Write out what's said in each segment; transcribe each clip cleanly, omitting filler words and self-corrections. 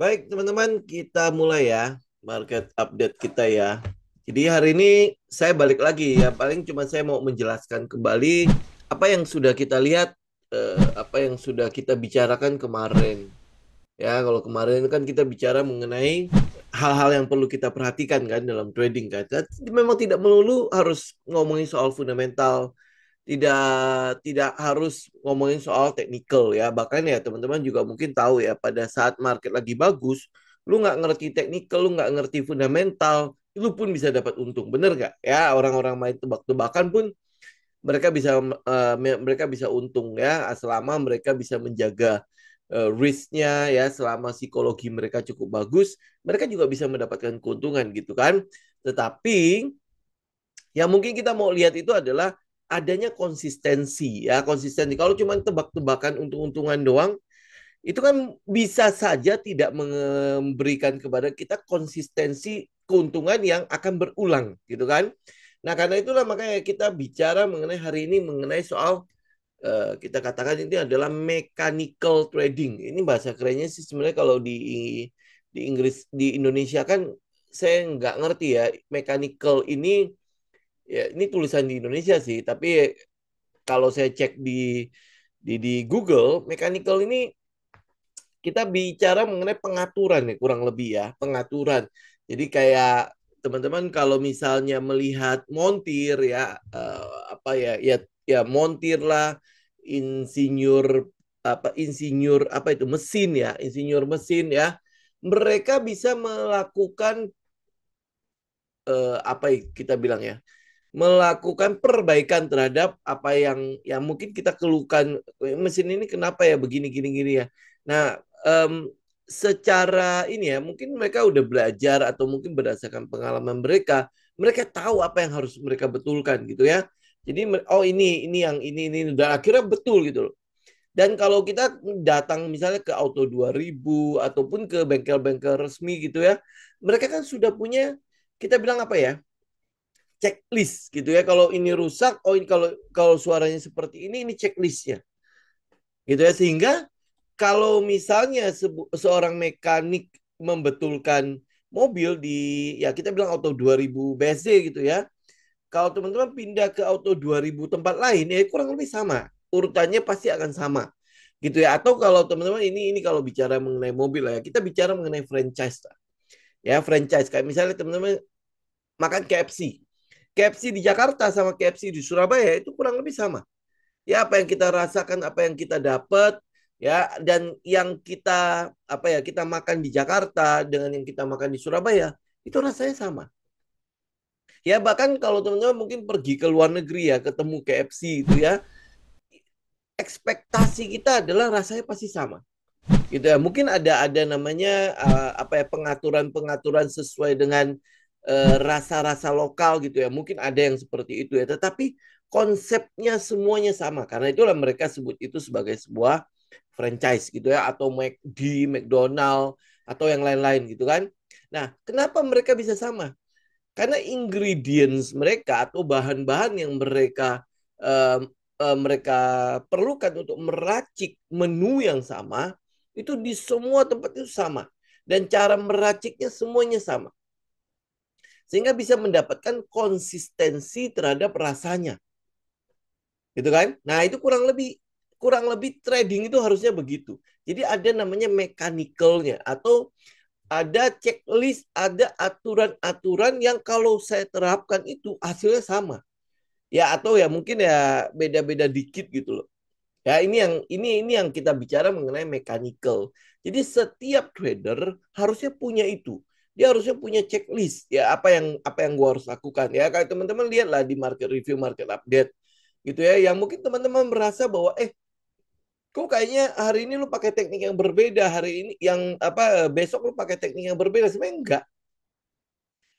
Baik, teman-teman, kita mulai ya market update kita ya. Jadi hari ini saya balik lagi ya. Paling cuma saya mau menjelaskan kembali apa yang sudah kita lihat, apa yang sudah kita bicarakan kemarin. Ya, kalau kemarin kan kita bicara mengenai hal-hal yang perlu kita perhatikan kan dalam trading kan. Memang tidak melulu harus ngomongin soal fundamental, tidak tidak harus ngomongin soal technical ya. Bahkan ya teman-teman juga mungkin tahu ya pada saat market lagi bagus, lu nggak ngerti technical, lu nggak ngerti fundamental, lu pun bisa dapat untung. Bener nggak? Ya orang-orang main tebak-tebakan pun mereka bisa untung ya selama mereka bisa menjaga risknya ya, selama psikologi mereka cukup bagus, mereka juga bisa mendapatkan keuntungan gitu kan. Tetapi yang mungkin kita mau lihat itu adalah adanya konsistensi ya, konsistensi. Kalau cuma tebak-tebakan untung-untungan doang, itu kan bisa saja tidak memberikan kepada kita konsistensi keuntungan yang akan berulang gitu kan. Nah, karena itulah makanya kita bicara mengenai hari ini mengenai soal kita katakan ini adalah mechanical trading. Ini bahasa kerennya sih sebenarnya kalau di Inggris di Indonesia kan saya nggak ngerti ya. Mechanical ini ya ini tulisan di Indonesia sih, tapi kalau saya cek di Google, mechanical ini kita bicara mengenai pengaturan ya kurang lebih ya, pengaturan. Jadi kayak teman-teman kalau misalnya melihat montir ya apa ya montir lah, insinyur insinyur apa itu mesin ya, insinyur mesin ya. Mereka bisa melakukan apa kita bilang ya, melakukan perbaikan terhadap apa yang mungkin kita keluhkan, mesin ini kenapa ya begini gini gini ya. Nah, secara ini ya mungkin mereka udah belajar atau mungkin berdasarkan pengalaman mereka, mereka tahu apa yang harus mereka betulkan gitu ya. Jadi oh ini yang ini dan akhirnya betul gitu loh. Dan kalau kita datang misalnya ke Auto 2000 ataupun ke bengkel-bengkel resmi gitu ya, mereka kan sudah punya, kita bilang apa ya, checklist gitu ya. Kalau ini rusak, oh ini kalau kalau suaranya seperti ini checklistnya gitu ya. Sehingga kalau misalnya seorang mekanik membetulkan mobil di ya kita bilang auto 2000 BSD gitu ya. Kalau teman-teman pindah ke auto 2000 tempat lain ya kurang lebih sama. Urutannya pasti akan sama gitu ya. Atau kalau teman-teman ini kalau bicara mengenai mobil lah ya, kita bicara mengenai franchise lah. Ya, franchise kayak misalnya teman-teman makan KFC. KFC di Jakarta sama KFC di Surabaya itu kurang lebih sama. Ya, apa yang kita rasakan, apa yang kita dapat, ya, dan yang kita apa ya kita makan di Jakarta dengan yang kita makan di Surabaya itu rasanya sama. Ya, bahkan kalau teman-teman mungkin pergi ke luar negeri ya, ketemu KFC itu ya, ekspektasi kita adalah rasanya pasti sama. Gitu ya. Mungkin ada namanya apa ya pengaturan-pengaturan sesuai dengan rasa-rasa lokal gitu ya. Mungkin ada yang seperti itu ya. Tetapi konsepnya semuanya sama. Karena itulah mereka sebut itu sebagai sebuah franchise gitu ya. Atau McD, McDonald, atau yang lain-lain gitu kan. Nah, kenapa mereka bisa sama? Karena ingredients mereka atau bahan-bahan yang mereka perlukan untuk meracik menu yang sama itu di semua tempat itu sama dan cara meraciknya semuanya sama sehingga bisa mendapatkan konsistensi terhadap rasanya gitu kan. Nah itu kurang lebih trading itu harusnya begitu. Jadi ada namanya mechanical-nya atau ada checklist, ada aturan-aturan yang kalau saya terapkan itu hasilnya sama. Ya atau ya mungkin ya beda-beda dikit gitu loh. Ya ini yang kita bicara mengenai mechanical. Jadi setiap trader harusnya punya itu. Dia harusnya punya checklist ya apa yang gua harus lakukan ya. Kayak teman-teman lihatlah di market review, market update gitu ya. Yang mungkin teman-teman merasa bahwa kok kayaknya hari ini lu pakai teknik yang berbeda, hari ini yang apa besok lu pakai teknik yang berbeda. Sebenarnya enggak.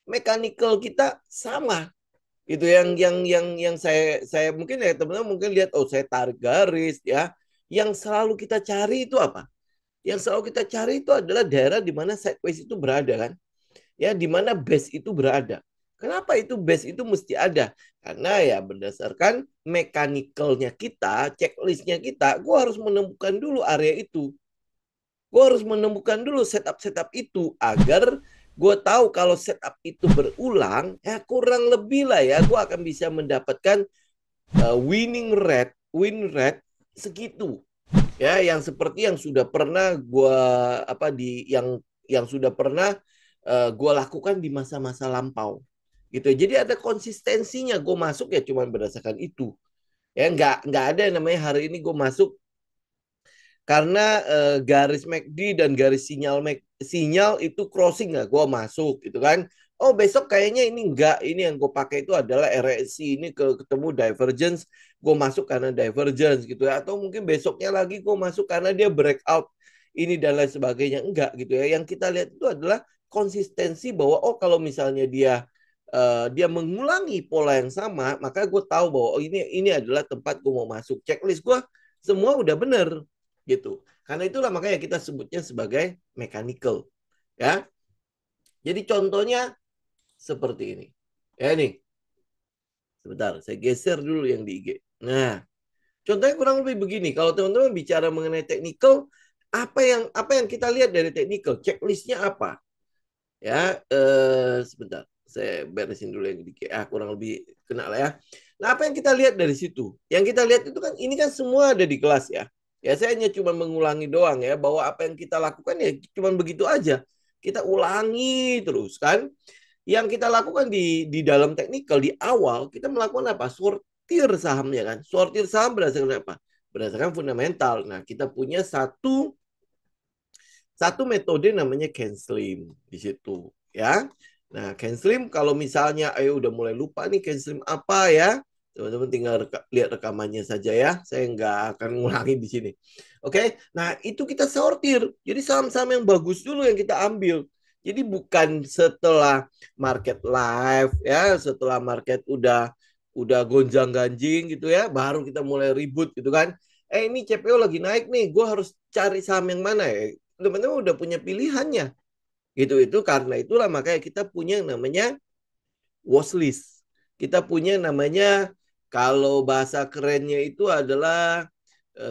Mechanical kita sama. Itu yang saya mungkin ya teman-teman mungkin lihat oh saya tarik garis ya. Yang selalu kita cari itu apa? Yang selalu kita cari itu adalah daerah di mana sideways itu berada kan. Ya, di mana base itu berada. Kenapa itu base itu mesti ada? Karena ya berdasarkan mechanical-nya kita, checklist-nya kita, gue harus menemukan dulu area itu. Gue harus menemukan dulu setup-setup itu agar gue tahu kalau setup itu berulang, ya kurang lebih lah ya, gue akan bisa mendapatkan win rate segitu. Ya, yang seperti yang sudah pernah gue yang sudah pernah gue lakukan di masa-masa lampau. Gitu. Jadi ada konsistensinya. Gue masuk ya cuma berdasarkan itu. Ya nggak ada yang namanya hari ini gue masuk karena garis MACD dan garis sinyal itu crossing nggak gue masuk gitu kan. Oh besok kayaknya ini enggak, ini yang gue pakai itu adalah RSI, ini ketemu divergence, gue masuk karena divergence gitu ya, atau mungkin besoknya lagi gue masuk karena dia breakout ini dan lain sebagainya, enggak gitu ya. Yang kita lihat itu adalah konsistensi bahwa oh kalau misalnya dia mengulangi pola yang sama, maka gue tahu bahwa oh ini adalah tempat gue mau masuk. Checklist gue semua udah bener gitu. Karena itulah makanya kita sebutnya sebagai mechanical, ya. Jadi contohnya seperti ini. Ya nih, sebentar, saya geser dulu yang di IG. Nah, contohnya kurang lebih begini. Kalau teman-teman bicara mengenai technical, apa yang kita lihat dari technical? Checklistnya apa? Ya, sebentar, saya beresin dulu yang di IG. Kurang lebih kena lah ya. Nah, apa yang kita lihat dari situ? Yang kita lihat itu kan ini kan semua ada di kelas ya. Ya, saya hanya cuma mengulangi doang ya, bahwa apa yang kita lakukan ya cuma begitu aja. Kita ulangi terus kan. Yang kita lakukan di dalam teknikal di awal kita melakukan apa? Sortir sahamnya kan. Sortir saham berdasarkan apa? Berdasarkan fundamental. Nah, kita punya satu metode namanya CanSlim di situ ya. Nah, CanSlim kalau misalnya ayo udah mulai lupa nih CanSlim apa ya, teman-teman tinggal lihat rekamannya saja ya. Saya nggak akan ngulangi di sini. Oke, nah itu kita sortir. Jadi saham-saham yang bagus dulu yang kita ambil. Jadi bukan setelah market live ya, setelah market udah gonjang-ganjing gitu ya, baru kita mulai ribut gitu kan. Ini CPO lagi naik nih, gue harus cari saham yang mana ya? Teman-teman udah punya pilihannya. Gitu itu karena itulah makanya kita punya yang namanya watchlist. Kita punya namanya kalau bahasa kerennya itu adalah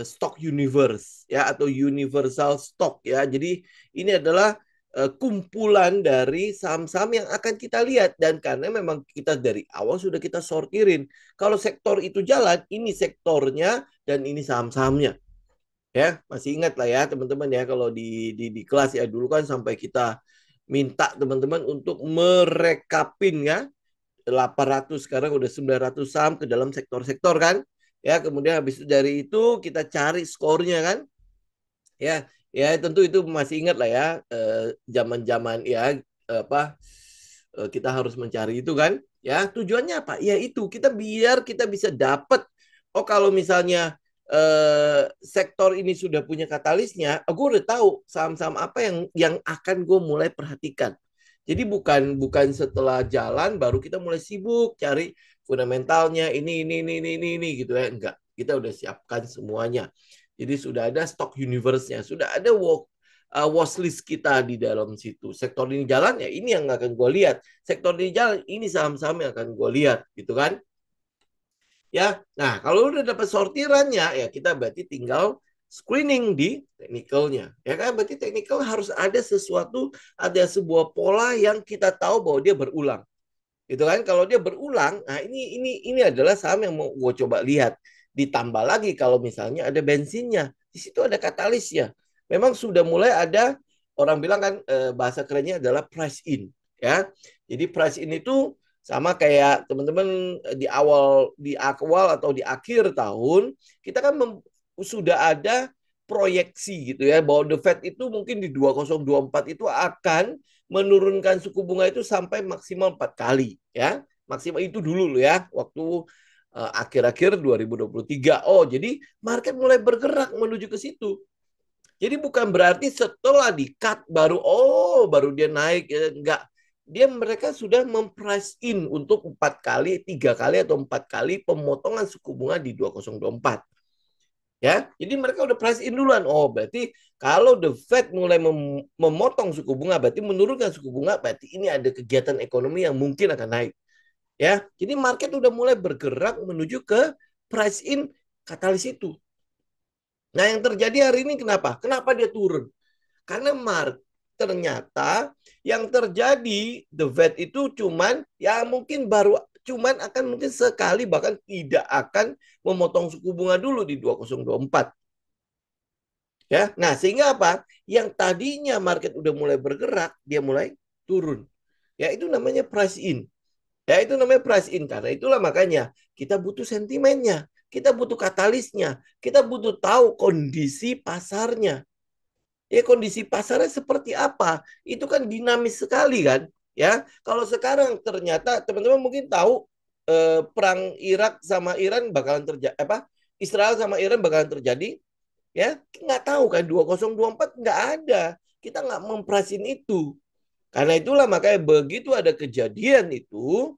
stock universe ya atau universal stock ya. Jadi ini adalah kumpulan dari saham-saham yang akan kita lihat dan karena memang kita dari awal sudah kita sortirin. Kalau sektor itu jalan, ini sektornya dan ini saham-sahamnya. Ya, masih ingat lah ya teman-teman ya kalau di kelas ya dulu kan sampai kita minta teman-teman untuk merekapin ya 800 sekarang udah 900 saham ke dalam sektor-sektor kan. Ya, kemudian habis itu dari itu kita cari skornya kan. Ya, ya tentu itu masih ingat lah ya zaman-zaman ya apa kita harus mencari itu kan. Ya, tujuannya apa? Ya itu kita biar kita bisa dapat oh kalau misalnya sektor ini sudah punya katalisnya, gue udah tahu saham-saham apa yang akan gue mulai perhatikan. Jadi bukan setelah jalan baru kita mulai sibuk cari fundamentalnya ini gitu ya. Enggak, kita udah siapkan semuanya. Jadi sudah ada stock universe-nya, sudah ada watch list kita di dalam situ. Sektor ini jalan ya ini yang akan gue lihat. Sektor ini jalan ini saham-saham yang akan gue lihat gitu kan. Ya, nah kalau udah dapat sortirannya ya kita berarti tinggal screening di technicalnya. Ya kan berarti technical harus ada sesuatu, ada sebuah pola yang kita tahu bahwa dia berulang. Gitu kan? Kalau dia berulang, nah ini adalah saham yang mau gue coba lihat. Ditambah lagi kalau misalnya ada bensinnya, di situ ada katalisnya. Memang sudah mulai ada orang bilang kan bahasa kerennya adalah price in, ya. Jadi price in itu sama kayak teman-teman di awal atau di akhir tahun kita kan sudah ada proyeksi gitu ya bahwa The Fed itu mungkin di 2024 itu akan menurunkan suku bunga itu sampai maksimal 4 kali ya. Maksimal itu dulu loh ya waktu akhir-akhir 2023. Oh, jadi market mulai bergerak menuju ke situ. Jadi bukan berarti setelah di-cut baru dia naik ya enggak. Mereka sudah memprice in untuk 4 kali, 3 kali atau 4 kali pemotongan suku bunga di 2024. Ya, jadi mereka udah price in duluan. Oh, berarti kalau The Fed mulai memotong suku bunga, berarti menurunkan suku bunga, berarti ini ada kegiatan ekonomi yang mungkin akan naik. Ya, jadi market udah mulai bergerak menuju ke price in katalis itu. Nah, yang terjadi hari ini kenapa? Kenapa dia turun? Karena ternyata yang terjadi the Fed itu cuman ya mungkin baru cuman akan mungkin sekali bahkan tidak akan memotong suku bunga dulu di 2024. Ya. Nah, sehingga apa? Yang tadinya market udah mulai bergerak, dia mulai turun. Ya, itu namanya price in. Ya, itu namanya price in. Karena itulah makanya kita butuh sentimennya. Kita butuh katalisnya. Kita butuh tahu kondisi pasarnya. Ya, kondisi pasarnya seperti apa? Itu kan dinamis sekali kan? Ya, kalau sekarang ternyata teman-teman mungkin tahu perang Irak sama Iran bakalan terjadi apa? Israel sama Iran bakalan terjadi, ya nggak tahu kan 2024 nggak ada, kita nggak memprasin itu. Karena itulah makanya begitu ada kejadian itu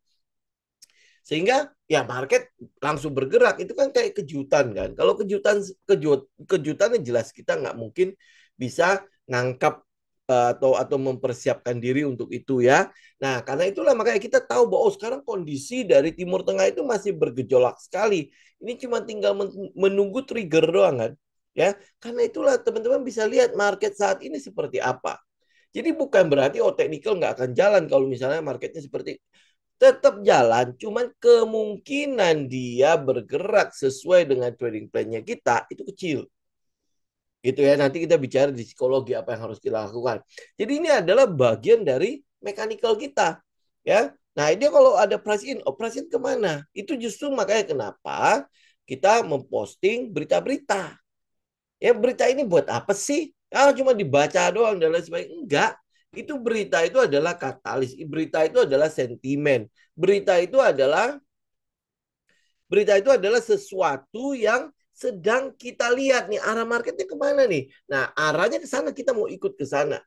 sehingga ya market langsung bergerak, itu kan kayak kejutan kan. Kalau kejutannya jelas kita nggak mungkin bisa nangkap atau mempersiapkan diri untuk itu ya. Nah, karena itulah makanya kita tahu bahwa sekarang kondisi dari Timur Tengah itu masih bergejolak sekali. Ini cuma tinggal menunggu trigger doang kan. Ya, karena itulah teman-teman bisa lihat market saat ini seperti apa. Jadi bukan berarti technical nggak akan jalan kalau misalnya marketnya seperti tetap jalan, cuman kemungkinan dia bergerak sesuai dengan trading plan-nya kita itu kecil. Gitu ya, nanti kita bicara di psikologi apa yang harus kita lakukan. Jadi ini adalah bagian dari mechanical kita. Ya, nah ini kalau ada price in, price in kemana? Itu justru makanya kenapa kita memposting berita-berita. Ya berita ini buat apa sih? Ah, cuma dibaca doang dan lain sebagainya. Enggak. Itu berita itu adalah katalis. Berita itu adalah sesuatu yang sedang kita lihat nih arah marketnya kemana nih. Nah arahnya ke sana, kita mau ikut ke sana.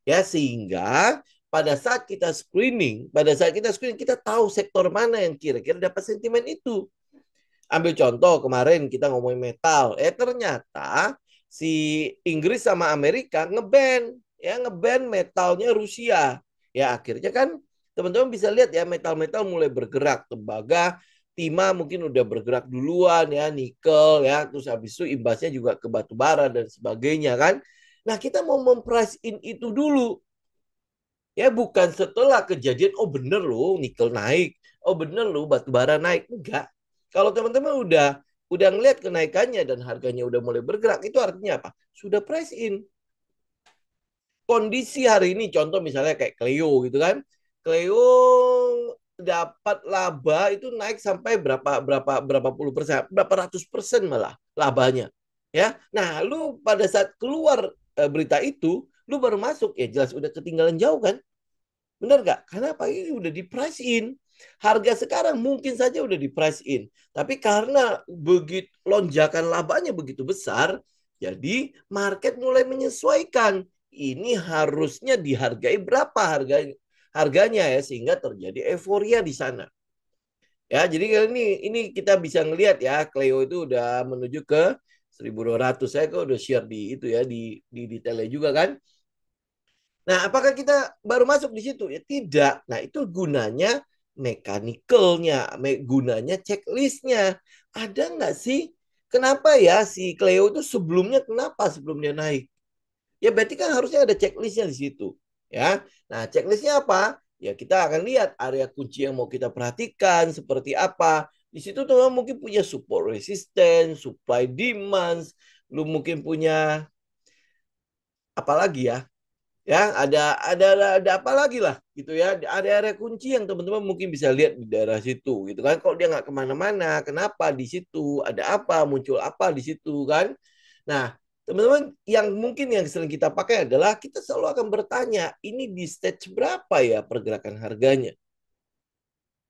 Ya sehingga pada saat kita screening kita tahu sektor mana yang kira-kira dapat sentimen itu. Ambil contoh kemarin kita ngomongin metal, ternyata si Inggris sama Amerika ngeban metalnya Rusia. Ya akhirnya kan teman-teman bisa lihat ya metal-metal mulai bergerak, tembaga, timah mungkin udah bergerak duluan ya, nikel ya, terus habis itu imbasnya juga ke batu bara dan sebagainya kan. Nah, kita mau memprice in itu dulu. Ya bukan setelah kejadian, oh bener loh nikel naik, oh bener loh batu bara naik. Enggak. Kalau teman-teman udah ngelihat kenaikannya dan harganya udah mulai bergerak, itu artinya apa? Sudah price in. Kondisi hari ini contoh misalnya kayak Cleo gitu kan. Cleo dapat laba itu naik sampai berapa berapa berapa puluh persen, berapa ratus persen malah labanya. Ya. Nah, lu pada saat keluar berita itu, lu baru masuk ya jelas udah ketinggalan jauh kan? Benar nggak? Karena apa? Ini udah di price in. Harga sekarang mungkin saja udah di price in. Tapi karena begitu lonjakan labanya begitu besar, jadi market mulai menyesuaikan. Ini harusnya dihargai berapa harganya ya sehingga terjadi euforia di sana. Ya, jadi ini kita bisa ngelihat ya Cleo itu udah menuju ke 1.200. Saya kok udah share di itu ya di detailnya juga kan. Nah, apakah kita baru masuk di situ? Ya tidak. Nah, itu gunanya mechanical-nya, gunanya checklist-nya. Ada nggak sih? Kenapa ya si Cleo itu kenapa sebelumnya naik? Ya berarti kan harusnya ada checklist-nya di situ. Ya. Nah, checklist-nya apa? Ya kita akan lihat area kunci yang mau kita perhatikan seperti apa. Di situ tuh mungkin punya support resistance, supply demands, lu mungkin punya apa lagi ya? Ya ada apa lagi lah gitu ya, ada area kunci yang teman-teman mungkin bisa lihat di daerah situ gitu kan. Kalau dia nggak kemana-mana, kenapa di situ ada apa, muncul apa di situ kan. Nah teman-teman yang sering kita pakai adalah kita selalu akan bertanya ini di stage berapa ya pergerakan harganya,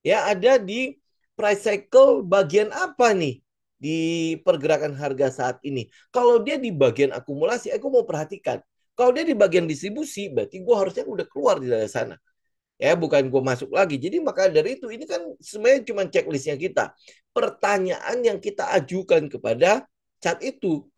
ya ada di price cycle bagian apa nih di pergerakan harga saat ini. Kalau dia di bagian akumulasi, aku mau perhatikan. Kalau dia di bagian distribusi, berarti gue harusnya udah keluar di daerah sana. Ya, bukan gue masuk lagi. Jadi maka dari itu, ini kan sebenarnya cuma checklistnya kita. Pertanyaan yang kita ajukan kepada chat itu.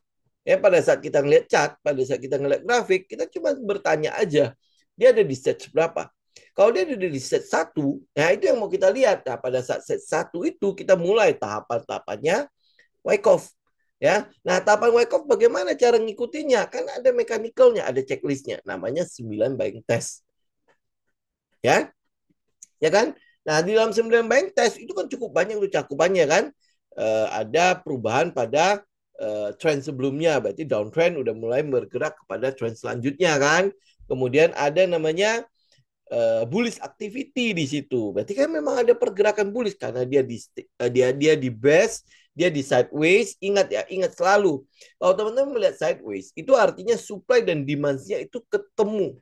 Ya, pada saat kita ngeliat chat, pada saat kita ngeliat grafik, kita cuma bertanya aja. Dia ada di stage berapa? Kalau dia ada di set 1, nah itu yang mau kita lihat. Nah, pada saat set 1 itu kita mulai tahapan-tahapannya wake off. Ya, nah tahapan Wyckoff bagaimana cara ngikutinya? Kan ada mechanical-nya, ada checklist-nya. Namanya 9 buying test. Ya, ya kan? Nah, di dalam 9 buying test itu kan cukup banyak tuh cakupannya kan. Ada perubahan pada trend sebelumnya, berarti downtrend udah mulai bergerak kepada trend selanjutnya kan. Kemudian ada namanya bullish activity di situ. Berarti kan memang ada pergerakan bullish karena dia di base, dia di sideways. Ingat ya, ingat selalu. Kalau teman-teman melihat sideways, itu artinya supply dan demand-nya itu ketemu.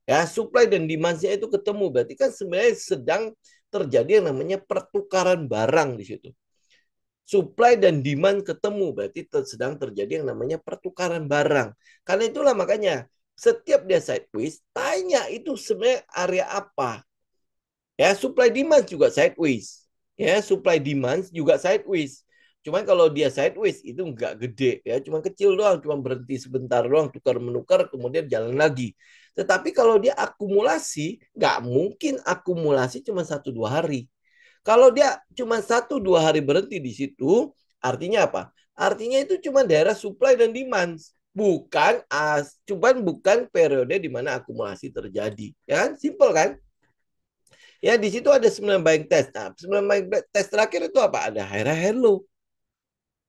Ya, supply dan demand-nya itu ketemu. Berarti kan sebenarnya sedang terjadi yang namanya pertukaran barang di situ. Supply dan demand ketemu, berarti sedang terjadi yang namanya pertukaran barang. Karena itulah makanya setiap dia sideways, tanya itu sebenarnya area apa. Ya, supply demand juga sideways. Ya, supply demand juga sideways. Cuman kalau dia sideways itu nggak gede ya, cuma kecil doang, cuma berhenti sebentar doang, tukar menukar, kemudian jalan lagi. Tetapi kalau dia akumulasi, nggak mungkin akumulasi cuma 1-2 hari. Kalau dia cuma 1-2 hari berhenti di situ, artinya apa? Artinya itu cuma daerah supply dan demand, bukan periode di mana akumulasi terjadi. Ya kan? Simple kan? Ya, di situ ada 9 buying test. Nah, 9 buying test terakhir itu apa? Ada higher high, low.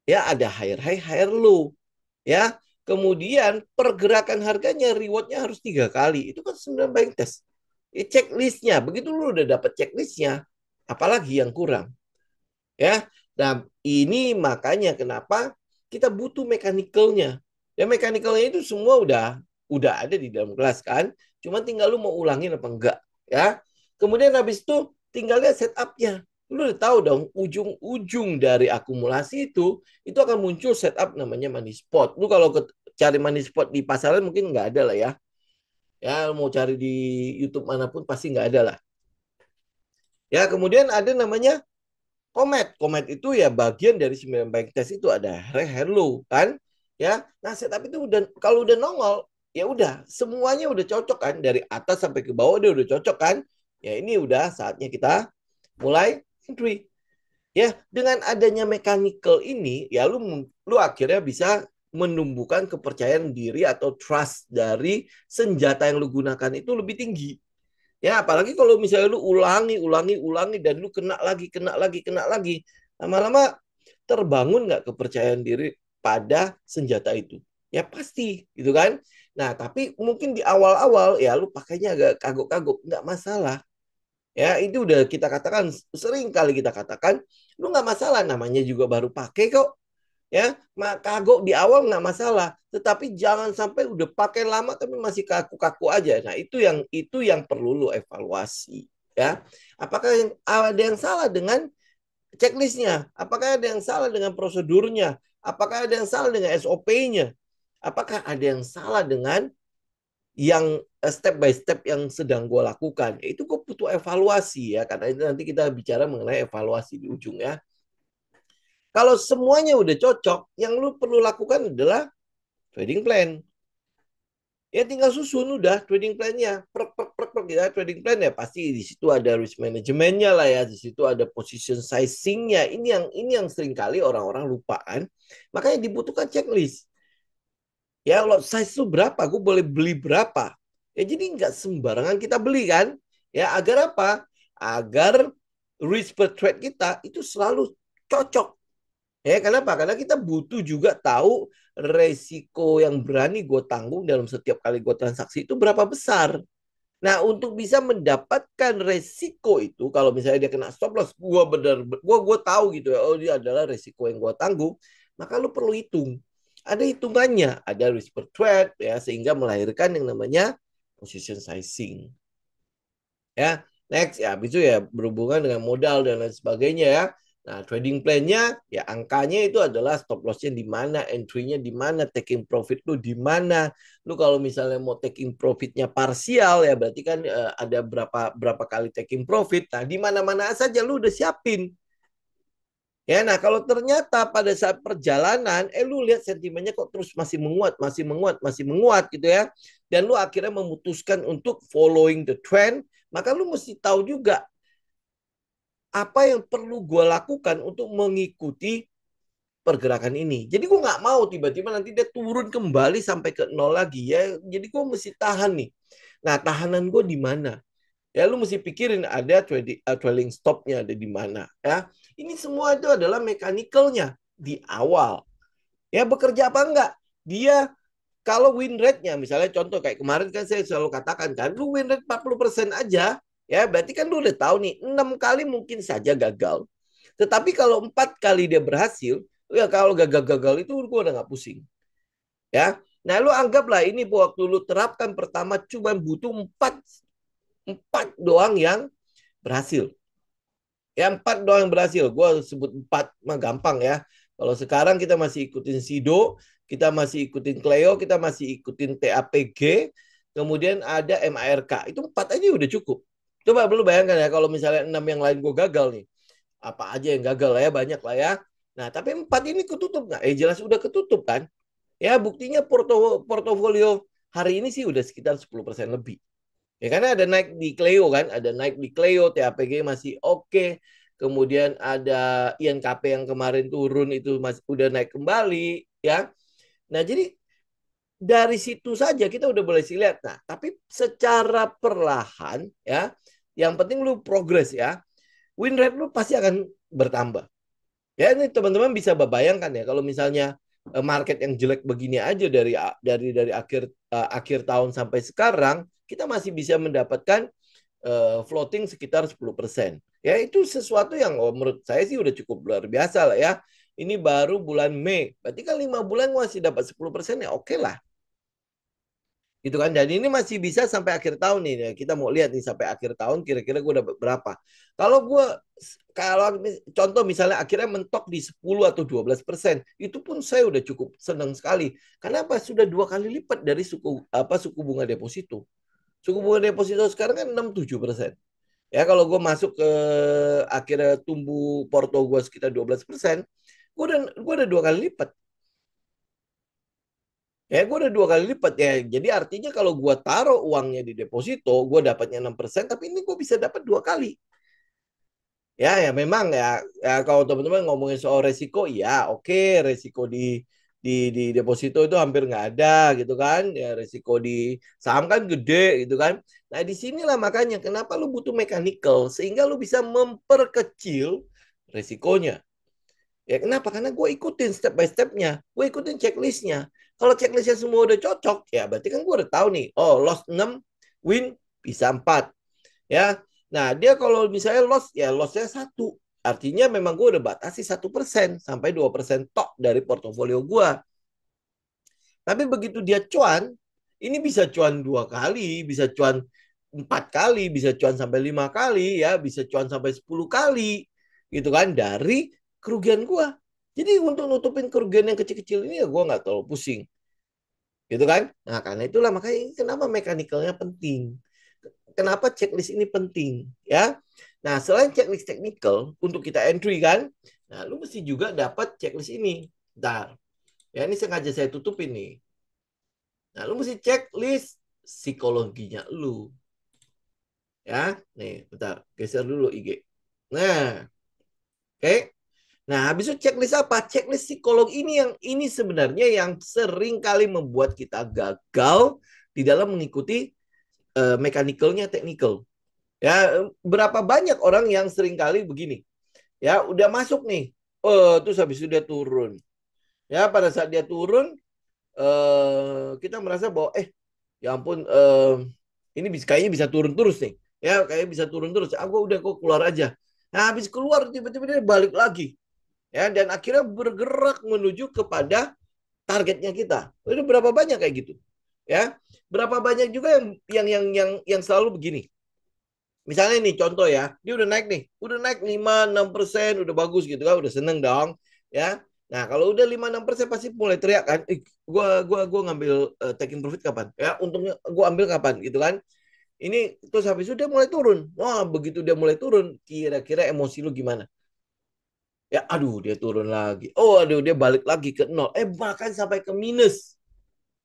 Ya, ada higher high, higher low. Ya, kemudian pergerakan harganya, rewardnya harus 3 kali. Itu kan 9 buying test. Ya, checklistnya, begitu lu udah dapat checklistnya, apalagi yang kurang. Ya, nah ini makanya kenapa kita butuh mechanical-nya. Ya, mechanical-nya itu semua udah ada di dalam kelas kan. Cuma tinggal lu mau ulangin apa enggak, ya. Kemudian habis itu tinggal lihat setup-nya. Lu udah tahu dong ujung-ujung dari akumulasi itu akan muncul setup namanya money spot. Lu kalau cari money spot di pasaran mungkin nggak ada lah ya. Ya, mau cari di YouTube manapun pasti nggak ada lah. Ya, kemudian ada namanya Komet. Komet itu ya bagian dari 9 bike test itu ada hello kan. Ya. Nah, setup itu udah kalau udah nongol ya udah semuanya udah cocok kan dari atas sampai ke bawah dia udah cocok kan. Ya ini udah saatnya kita mulai entry. Ya, dengan adanya mechanical ini ya lu akhirnya bisa menumbuhkan kepercayaan diri atau trust dari senjata yang lu gunakan itu lebih tinggi. Ya, apalagi kalau misalnya lu ulangi dan lu kena lagi. Lama-lama terbangun nggak kepercayaan diri pada senjata itu? Ya pasti, gitu kan? Nah, tapi mungkin di awal-awal ya lu pakainya agak kagok-kagok, nggak masalah. Ya, itu udah kita katakan, sering kali kita katakan, lu nggak masalah, namanya juga baru pakai kok. Ya, kagok di awal nggak masalah, tetapi jangan sampai udah pakai lama tapi masih kaku-kaku aja. Nah, itu yang perlu lu evaluasi, ya. Apakah ada yang salah dengan checklistnya? Apakah ada yang salah dengan prosedurnya? Apakah ada yang salah dengan SOP-nya? Apakah ada yang salah dengan yang step by step yang sedang gue lakukan? Itu gue butuh evaluasi ya, karena itu nanti kita bicara mengenai evaluasi di ujung ya. Kalau semuanya udah cocok, yang lu perlu lakukan adalah trading plan. Ya tinggal susun udah trading plan-nya. Ya, trading plan ya pasti di situ ada risk management-nya lah ya, di situ ada position sizing-nya. Ini yang sering kali orang-orang lupa kan. Makanya dibutuhkan checklist. Ya lot size itu berapa? Gue boleh beli berapa? Ya jadi nggak sembarangan kita beli kan? Ya agar apa? Agar risk per trade kita itu selalu cocok. Ya, kenapa? Karena kita butuh juga tahu resiko yang berani gue tanggung dalam setiap kali gue transaksi itu berapa besar. Nah, untuk bisa mendapatkan resiko itu, kalau misalnya dia kena stop loss, gue tahu gitu ya, oh dia adalah resiko yang gue tanggung, maka lu perlu hitung. Ada hitungannya, ada risk per trade ya, sehingga melahirkan yang namanya position sizing. Ya, next ya, habis itu ya berhubungan dengan modal dan lain sebagainya ya. Nah, trading plan-nya ya angkanya itu adalah stop loss-nya di mana, entry-nya di mana, taking profit lu di mana. Lu kalau misalnya mau taking profit-nya parsial ya berarti kan ada berapa berapa kali taking profit. Nah, di mana-mana saja lu udah siapin. Ya, nah kalau ternyata pada saat perjalanan, lu lihat sentimennya kok terus masih menguat gitu ya. Dan lu akhirnya memutuskan untuk following the trend, maka lu mesti tahu juga apa yang perlu gue lakukan untuk mengikuti pergerakan ini. Jadi gue nggak mau tiba-tiba nanti dia turun kembali sampai ke nol lagi ya. Jadi gue mesti tahan nih. Nah, tahanan gue di mana? Ya lu mesti pikirin ada trailing stopnya ada di mana ya. Ini semua itu adalah mechanical-nya di awal. Ya bekerja apa enggak? Dia kalau win rate-nya misalnya contoh kayak kemarin kan saya selalu katakan kan lu win rate 40% aja ya berarti kan lu udah tahu nih 6 kali mungkin saja gagal. Tetapi kalau 4 kali dia berhasil, ya kalau gagal-gagal itu gue udah nggak pusing. Ya, nah lu anggaplah ini waktu lu terapkan pertama cuma butuh 4 doang yang berhasil. Ya 4 doang yang berhasil. Gue sebut 4 mah gampang ya. Kalau sekarang kita masih ikutin Sido, kita masih ikutin Cleo, kita masih ikutin TAPG, kemudian ada MARK. Itu 4 aja udah cukup. Coba belum bayangkan ya kalau misalnya 6 yang lain gue gagal nih. Apa aja yang gagal lah ya, banyak lah ya. Nah, tapi 4 ini ketutup nggak? Jelas udah ketutup kan? Ya, buktinya portofolio hari ini sih udah sekitar 10% lebih. Ya karena ada naik di Cleo kan, ada naik di Cleo, TAPG masih oke. Kemudian ada INKP yang kemarin turun itu masih udah naik kembali ya. Nah, jadi dari situ saja kita udah boleh sih lihat. Nah, tapi secara perlahan ya, yang penting lu progres ya. Win rate lu pasti akan bertambah. Ya ini teman-teman bisa bayangkan ya kalau misalnya market yang jelek begini aja dari akhir tahun sampai sekarang kita masih bisa mendapatkan floating sekitar 10%. Ya itu sesuatu yang menurut saya sih udah cukup luar biasa lah ya. Ini baru bulan Mei. Berarti kan 5 bulan masih dapat 10% ya oke lah. Gitu kan. Dan ini masih bisa sampai akhir tahun nih. Ya, kita mau lihat nih sampai akhir tahun kira-kira gue dapat berapa. Kalau contoh misalnya akhirnya mentok di 10 atau 12%, itu pun saya udah cukup senang sekali. Karena apa? Sudah 2 kali lipat dari suku bunga deposito. Suku bunga deposito sekarang kan 6-7%. Ya kalau gue masuk ke akhirnya tumbuh porto gue sekitar 12%, gue udah 2 kali lipat. Ya, gue udah 2 kali lipat ya. Jadi artinya kalau gue taruh uangnya di deposito, gue dapatnya 6%, tapi ini gue bisa dapat 2 kali. Ya, ya memang ya kalau teman-teman ngomongin soal resiko, ya oke, resiko di deposito itu hampir nggak ada gitu kan. Ya resiko di saham kan gede gitu kan. Nah, di sinilah makanya kenapa lu butuh mechanical sehingga lu bisa memperkecil resikonya. Ya kenapa? Karena gue ikutin step by stepnya, gue ikutin checklistnya. Kalau checklistnya semua udah cocok, ya berarti kan gue udah tahu nih, oh loss 6, win bisa 4. Ya, nah dia kalau misalnya loss, ya lossnya 1. Artinya memang gue udah batasi 1% sampai 2% tok dari portofolio gue. Tapi begitu dia cuan, ini bisa cuan 2 kali, bisa cuan 4 kali, bisa cuan sampai 5 kali, ya, bisa cuan sampai 10 kali, gitu kan dari kerugian gua. Jadi untuk nutupin kerugian yang kecil-kecil ini ya gua nggak terlalu pusing, gitu kan? Nah karena itulah makanya ini kenapa mekanikalnya penting, kenapa checklist ini penting, ya. Nah selain checklist technical untuk kita entry kan, nah lu mesti juga dapat checklist ini. Bentar, ya ini sengaja saya tutupin nih. Nah, lu mesti cek list psikologinya lu. Ya, nih, bentar. Geser dulu IG. Nah, oke. Nah, habis itu checklist apa? Checklist psikolog ini sebenarnya yang sering kali membuat kita gagal di dalam mengikuti mechanical-nya technical. Ya, berapa banyak orang yang sering kali begini. Ya, udah masuk nih. Oh, terus habis itu dia turun. Ya, pada saat dia turun, kita merasa bahwa ya ampun ini kayaknya bisa turun terus nih ya kayaknya bisa turun terus gue keluar aja. Nah habis keluar tiba-tiba dia balik lagi ya dan akhirnya bergerak menuju kepada targetnya kita. Itu berapa banyak kayak gitu ya, berapa banyak juga yang selalu begini. Misalnya nih contoh ya, dia udah naik 5-6%, udah bagus gitu kan, udah seneng dong ya. Nah kalau udah 5-6% pasti mulai teriak kan, gua ngambil taking profit kapan ya, untungnya gua ambil kapan gitu kan. Ini terus habis itu dia mulai turun. Wah begitu dia mulai turun, kira-kira emosi lu gimana? Ya aduh dia turun lagi, oh aduh dia balik lagi ke nol, bahkan sampai ke minus.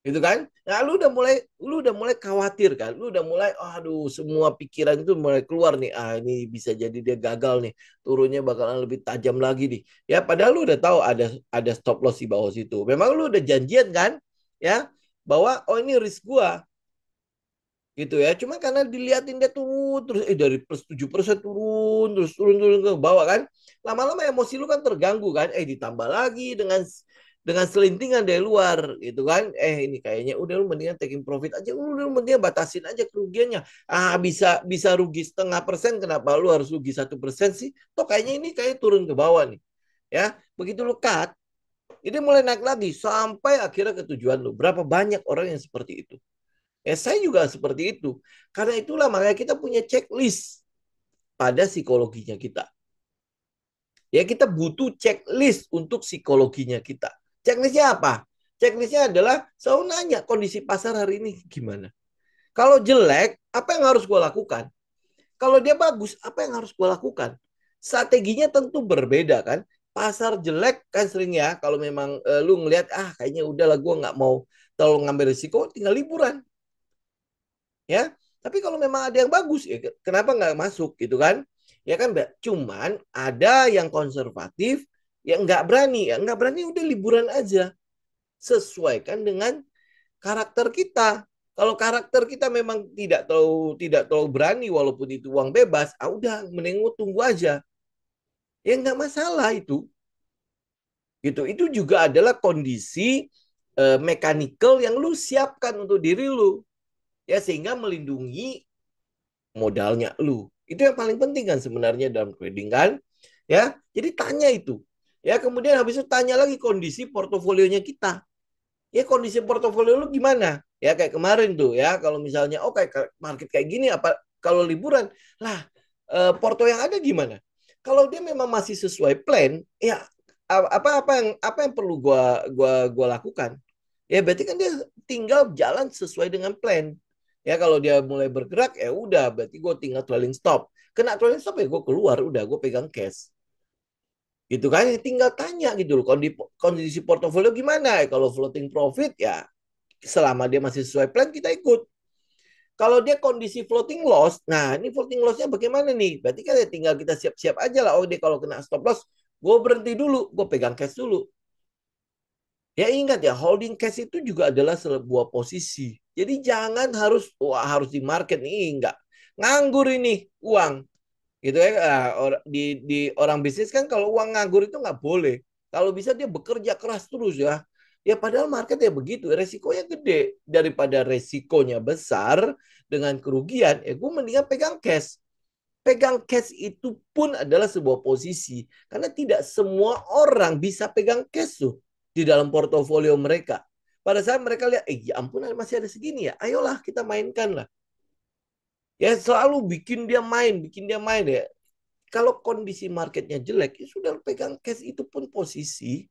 gitu kan? Nah, lu udah mulai khawatir kan? Lu udah mulai, aduh, semua pikiran itu mulai keluar nih. Ah, ini bisa jadi dia gagal nih. Turunnya bakalan lebih tajam lagi nih. Ya, padahal lu udah tahu ada stop loss di bawah situ. Memang lu udah janjian kan? Ya, bahwa oh ini risk gua gitu ya. Cuma karena diliatin dia turun terus dari plus 7% turun terus turun ke bawah kan. Lama-lama emosi lu kan terganggu kan. Ditambah lagi dengan selintingan dari luar gitu kan. Ini kayaknya udah lu mendingan taking profit aja. Udah lu mendingan batasin aja kerugiannya. Bisa bisa rugi 0,5%, kenapa lu harus rugi 1% sih? Toh kayaknya ini kayak turun ke bawah nih. Ya, begitu lu cut, ini mulai naik lagi sampai akhirnya ke tujuan lu. Berapa banyak orang yang seperti itu? Saya juga seperti itu. Karena itulah makanya kita punya checklist pada psikologinya kita. Ya, kita butuh checklist untuk psikologinya kita. Checklistnya apa? Checklistnya adalah selalu nanya kondisi pasar hari ini gimana. Kalau jelek, apa yang harus gue lakukan? Kalau dia bagus, apa yang harus gue lakukan? Strateginya tentu berbeda kan. Pasar jelek kan sering ya, kalau memang lu ngelihat, kayaknya udahlah gue nggak mau terlalu ngambil risiko, tinggal liburan. Ya, tapi kalau memang ada yang bagus ya kenapa nggak masuk gitu kan, ya kan Mbak. Cuman ada yang konservatif yang nggak berani udah liburan aja, sesuaikan dengan karakter kita. Kalau karakter kita memang tidak terlalu berani walaupun itu uang bebas, udah mending tunggu aja, ya nggak masalah itu juga adalah kondisi mechanical yang lu siapkan untuk diri lu, ya, sehingga melindungi modalnya lu. Itu yang paling penting kan sebenarnya dalam trading kan. Ya, jadi tanya itu. Ya, kemudian habis itu tanya lagi kondisi portofolionya kita. Ya, kondisi portofolio lu gimana? Ya, kayak kemarin tuh ya, kalau misalnya kayak market kayak gini, apa kalau liburan? Lah, porto yang ada gimana? Kalau dia memang masih sesuai plan, ya apa yang perlu gua lakukan? Ya berarti kan dia tinggal jalan sesuai dengan plan. Ya kalau dia mulai bergerak ya udah berarti gue tinggal trailing stop. Kena trailing stop ya gue keluar, udah gue pegang cash. Gitu kan, tinggal tanya gitu loh kondisi portofolio gimana. Kalau floating profit ya selama dia masih sesuai plan kita ikut. Kalau dia kondisi floating loss, nah ini floating lossnya bagaimana nih? Berarti kan ya tinggal kita siap-siap aja lah. Dia kalau kena stop loss, gue berhenti dulu, gue pegang cash dulu. Ya ingat ya, holding cash itu juga adalah sebuah posisi. Jadi jangan harus di market nih, enggak. Nganggur ini uang. Gitu ya. Di orang bisnis kan kalau uang nganggur itu nggak boleh. Kalau bisa dia bekerja keras terus ya. Ya padahal market ya begitu, resikonya gede. Daripada resikonya besar dengan kerugian, ya gue mendingan pegang cash. Pegang cash itu pun adalah sebuah posisi. Karena tidak semua orang bisa pegang cash tuh di dalam portofolio mereka. Pada saat mereka lihat, ya ampun masih ada segini ya, ayolah kita mainkan lah. Ya selalu bikin dia main ya. Kalau kondisi marketnya jelek, ya sudah pegang cash itu pun posisi.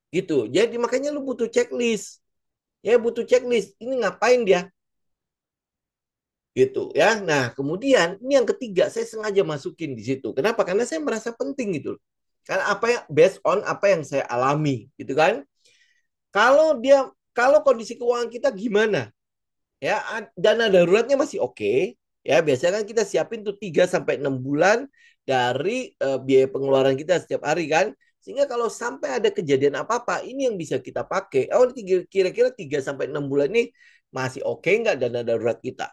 Gitu. Jadi makanya lu butuh checklist. Ya butuh checklist. Ini ngapain dia? Gitu ya. Nah, kemudian ini yang ketiga saya sengaja masukin di situ. Kenapa? Karena saya merasa penting gitu. Karena apa ya, based on apa yang saya alami gitu kan. Kalau kondisi keuangan kita gimana? Ya, dana daruratnya masih oke. Ya, biasanya kan kita siapin tuh 3 sampai 6 bulan dari biaya pengeluaran kita setiap hari kan. Sehingga kalau sampai ada kejadian apa-apa, ini yang bisa kita pakai. Kira-kira 3 sampai 6 bulan ini masih oke nggak dana darurat kita?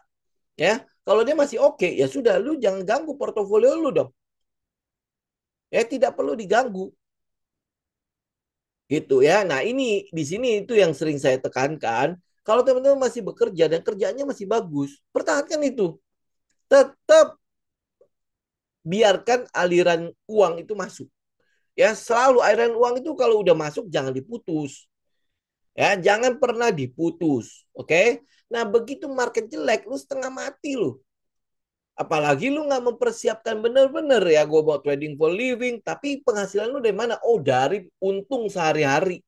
Ya, kalau dia masih oke, ya sudah, lu jangan ganggu portofolio lu dong. Ya, tidak perlu diganggu. Gitu ya. Nah, ini di sini itu yang sering saya tekankan. Kalau teman-teman masih bekerja dan kerjanya masih bagus, pertahankan itu. Tetap biarkan aliran uang itu masuk. Ya, selalu aliran uang itu kalau udah masuk jangan diputus. Ya, jangan pernah diputus. Oke? Nah, begitu market jelek, lu setengah mati lu. Apalagi lu nggak mempersiapkan bener-bener ya, gue mau trading for living, tapi penghasilan lu dari mana? Oh, dari untung sehari-hari.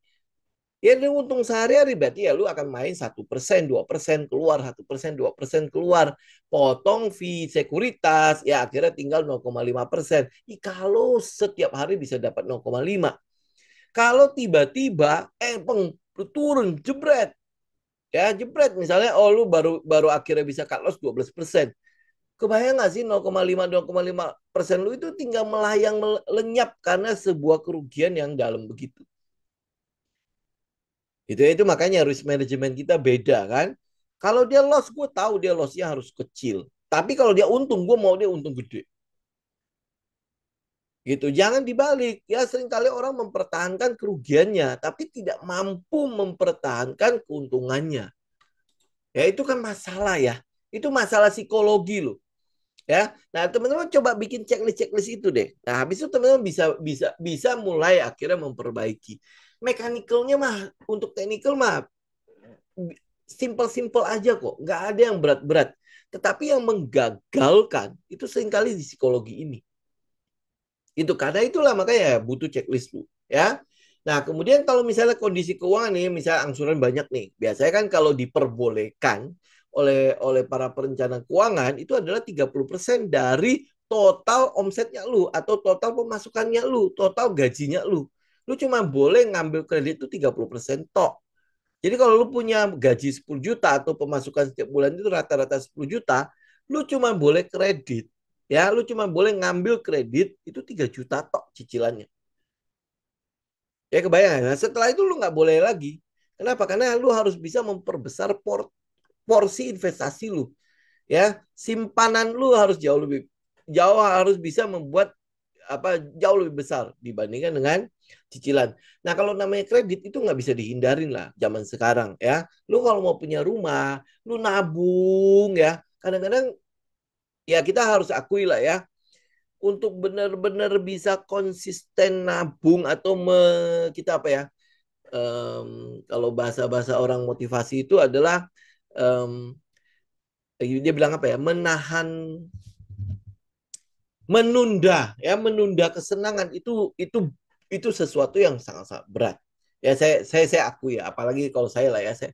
Ya, dari untung sehari-hari berarti ya lu akan main 1%, 2% keluar, 1%, 2% keluar. Potong fee sekuritas, ya akhirnya tinggal 0,5%. Kalau setiap hari bisa dapat 0,5. Kalau tiba-tiba lu turun jebret. Ya, jebret misalnya oh lu baru baru akhirnya bisa cut loss 12%. Kebayang nggak sih 0,5 persen lu itu tinggal melayang lenyap karena sebuah kerugian yang dalam begitu. Itu makanya risk management kita beda kan. Kalau dia loss, gue tahu dia lossnya harus kecil. Tapi kalau dia untung, gue mau dia untung gede. Gitu. Jangan dibalik. Ya seringkali orang mempertahankan kerugiannya, tapi tidak mampu mempertahankan keuntungannya. Ya itu kan masalah ya. Itu masalah psikologi loh. Ya, nah teman-teman coba bikin checklist itu deh. Nah habis itu teman-teman bisa mulai akhirnya memperbaiki. Mechanical-nya mah untuk technical mah simple-simple aja kok, nggak ada yang berat-berat. Tetapi yang menggagalkan itu seringkali di psikologi ini. Itu karena itulah makanya butuh checklist bu, ya. Nah kemudian kalau misalnya kondisi keuangan nih, misalnya angsuran banyak nih, biasanya kan kalau diperbolehkan oleh para perencana keuangan itu adalah 30% dari total omsetnya lu atau total pemasukannya lu, total gajinya lu. Lu cuma boleh ngambil kredit itu 30% tok. Jadi kalau lu punya gaji 10 juta atau pemasukan setiap bulan itu rata-rata 10 juta, lu cuma boleh kredit. Ya, lu cuma boleh ngambil kredit itu 3 juta tok cicilannya. Ya kebayang. Nah, setelah itu lu nggak boleh lagi. Kenapa? Karena lu harus bisa memperbesar porsi investasi lu. Ya, simpanan lu harus jauh harus bisa membuat jauh lebih besar dibandingkan dengan cicilan. Nah kalau namanya kredit itu nggak bisa dihindarin lah zaman sekarang ya. Lu kalau mau punya rumah, lu nabung ya. Kadang-kadang ya kita harus akui lah ya. Untuk benar-benar bisa konsisten nabung atau kita apa ya? Kalau bahasa-bahasa orang motivasi itu adalah um, dia bilang apa ya? Menunda kesenangan itu sesuatu yang sangat-sangat berat ya saya akui ya apalagi kalau saya lah ya saya